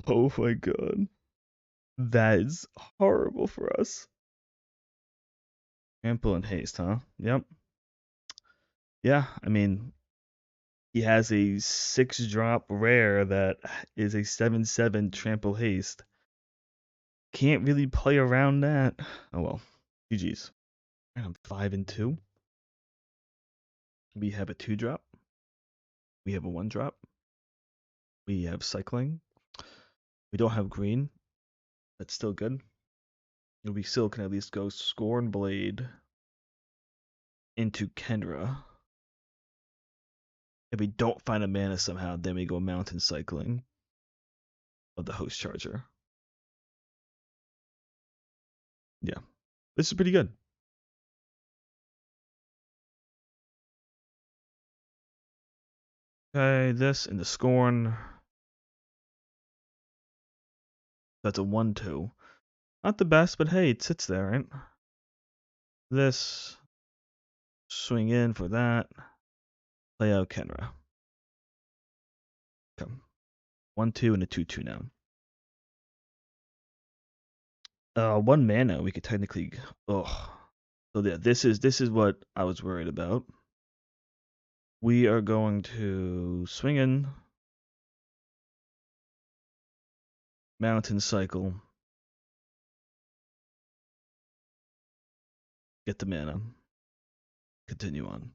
Oh my god. That is horrible for us. Trample and haste, huh? Yep. Yeah, I mean, he has a 6-drop rare that is a 7/7 trample haste. Can't really play around that. Oh well. GG's. I'm 5-2. We have a 2-drop. We have a 1-drop. We have cycling. We don't have green. That's still good. We still can at least go Scorn Blade into Kendra. If we don't find a mana somehow, then we go Mountain Cycling of the Host Charger. Yeah. This is pretty good. Okay, this and the Scorn. That's a 1/2. Not the best, but hey, it sits there, right? This. Swing in for that. Play out Kenra. Okay. 1/2 and a 2/2 now. 1 mana, we could technically. Oh. So yeah, this is what I was worried about. We are going to swing in Mountain Cycle. Get the mana. Continue on.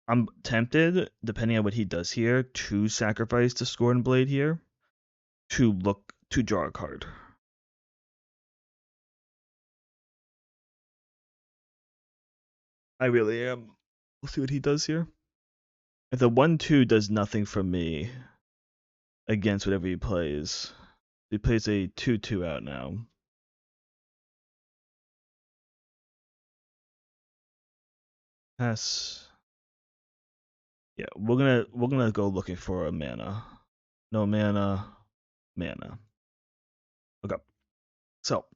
I'm tempted, depending on what he does here, to sacrifice the Scorn Blade here to look to draw a card. I really am. We'll see what he does here. If the 1/2 does nothing for me against whatever he plays, he plays a 2/2 out now. Pass. Yeah, we're gonna go looking for a mana. No mana, mana. Okay. So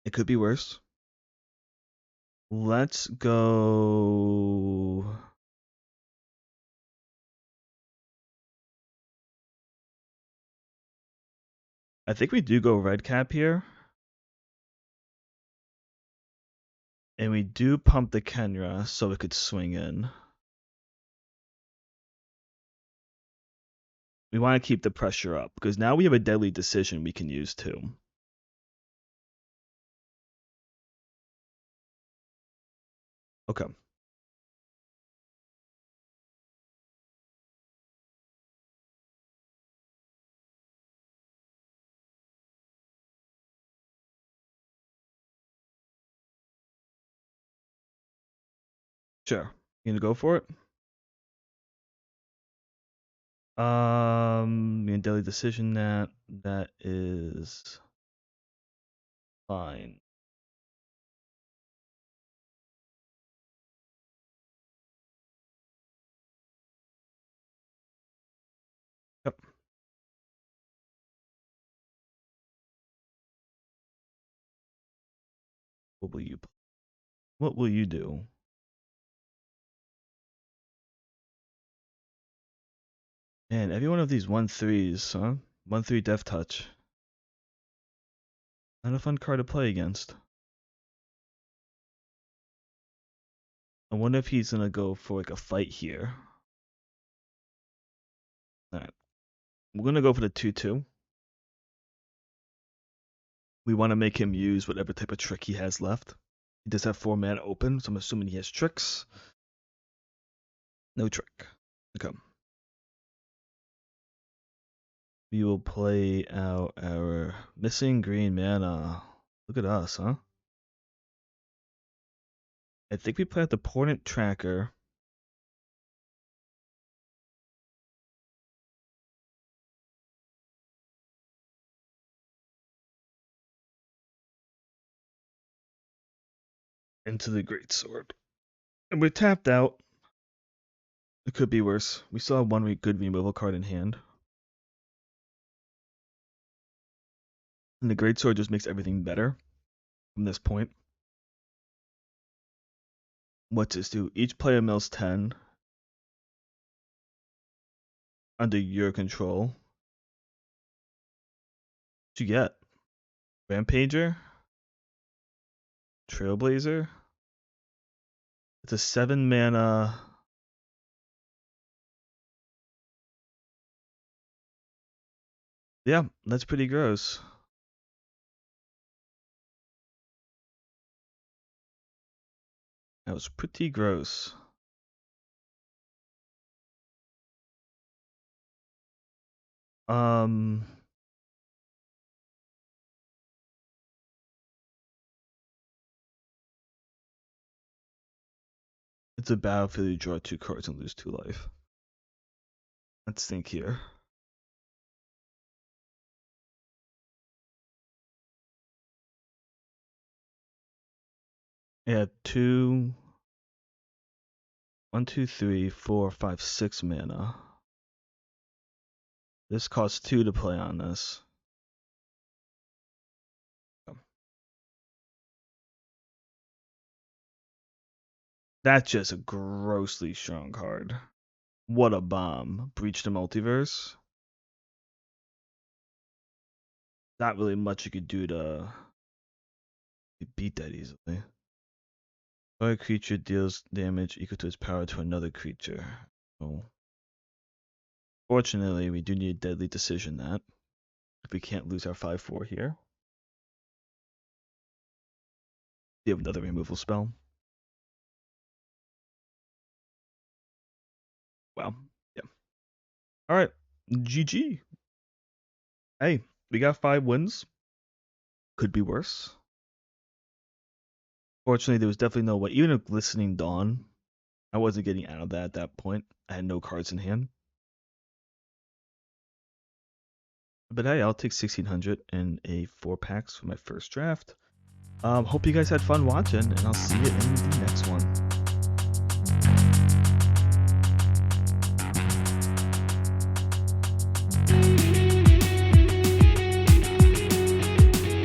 it could be worse. Let's go. I think we do go red cap here. And we do pump the Kenra so it could swing in. We want to keep the pressure up because now we have a deadly decision we can use too. Okay. Sure. You gonna go for it? Deadly decision that is fine. Yep. What will you do? Man, every one of these 1/3s, huh? 1/3 Death Touch. Not a fun card to play against. I wonder if he's gonna go for like a fight here. Alright. We're gonna go for the 2/2. We want to make him use whatever type of trick he has left. He does have 4 mana open, so I'm assuming he has tricks. No trick. Okay. We will play out our missing green mana. Look at us, huh? I think we play out the Portent Tracker. Into the Greatsword. And we're tapped out. It could be worse. We still have one good removal card in hand. And the Greatsword just makes everything better from this point. What's this do? Each player mills 10 under your control. What'd you get? Rampager? Trailblazer? It's a 7 mana. Yeah, that's pretty gross. That was pretty gross. Um, it's a battlefield you draw 2 cards and lose 2 life. Let's think here. Yeah, 2, 1, 2, 3, 4, 5, 6 mana. This costs 2 to play on this. That's just a grossly strong card. What a bomb. Breach the Multiverse. Not really much you could do to beat that easily. A creature deals damage equal to its power to another creature. Oh. Fortunately, we do need a deadly decision that. If we can't lose our 5/4 here. We have another removal spell. Wow. Yeah. Alright. GG. Hey, we got 5 wins. Could be worse. Fortunately, there was definitely no way. Even a Glistening Dawn, I wasn't getting out of that at that point. I had no cards in hand. But hey, I'll take 1600 and a 4-packs for my first draft. Hope you guys had fun watching, and I'll see you in the next one.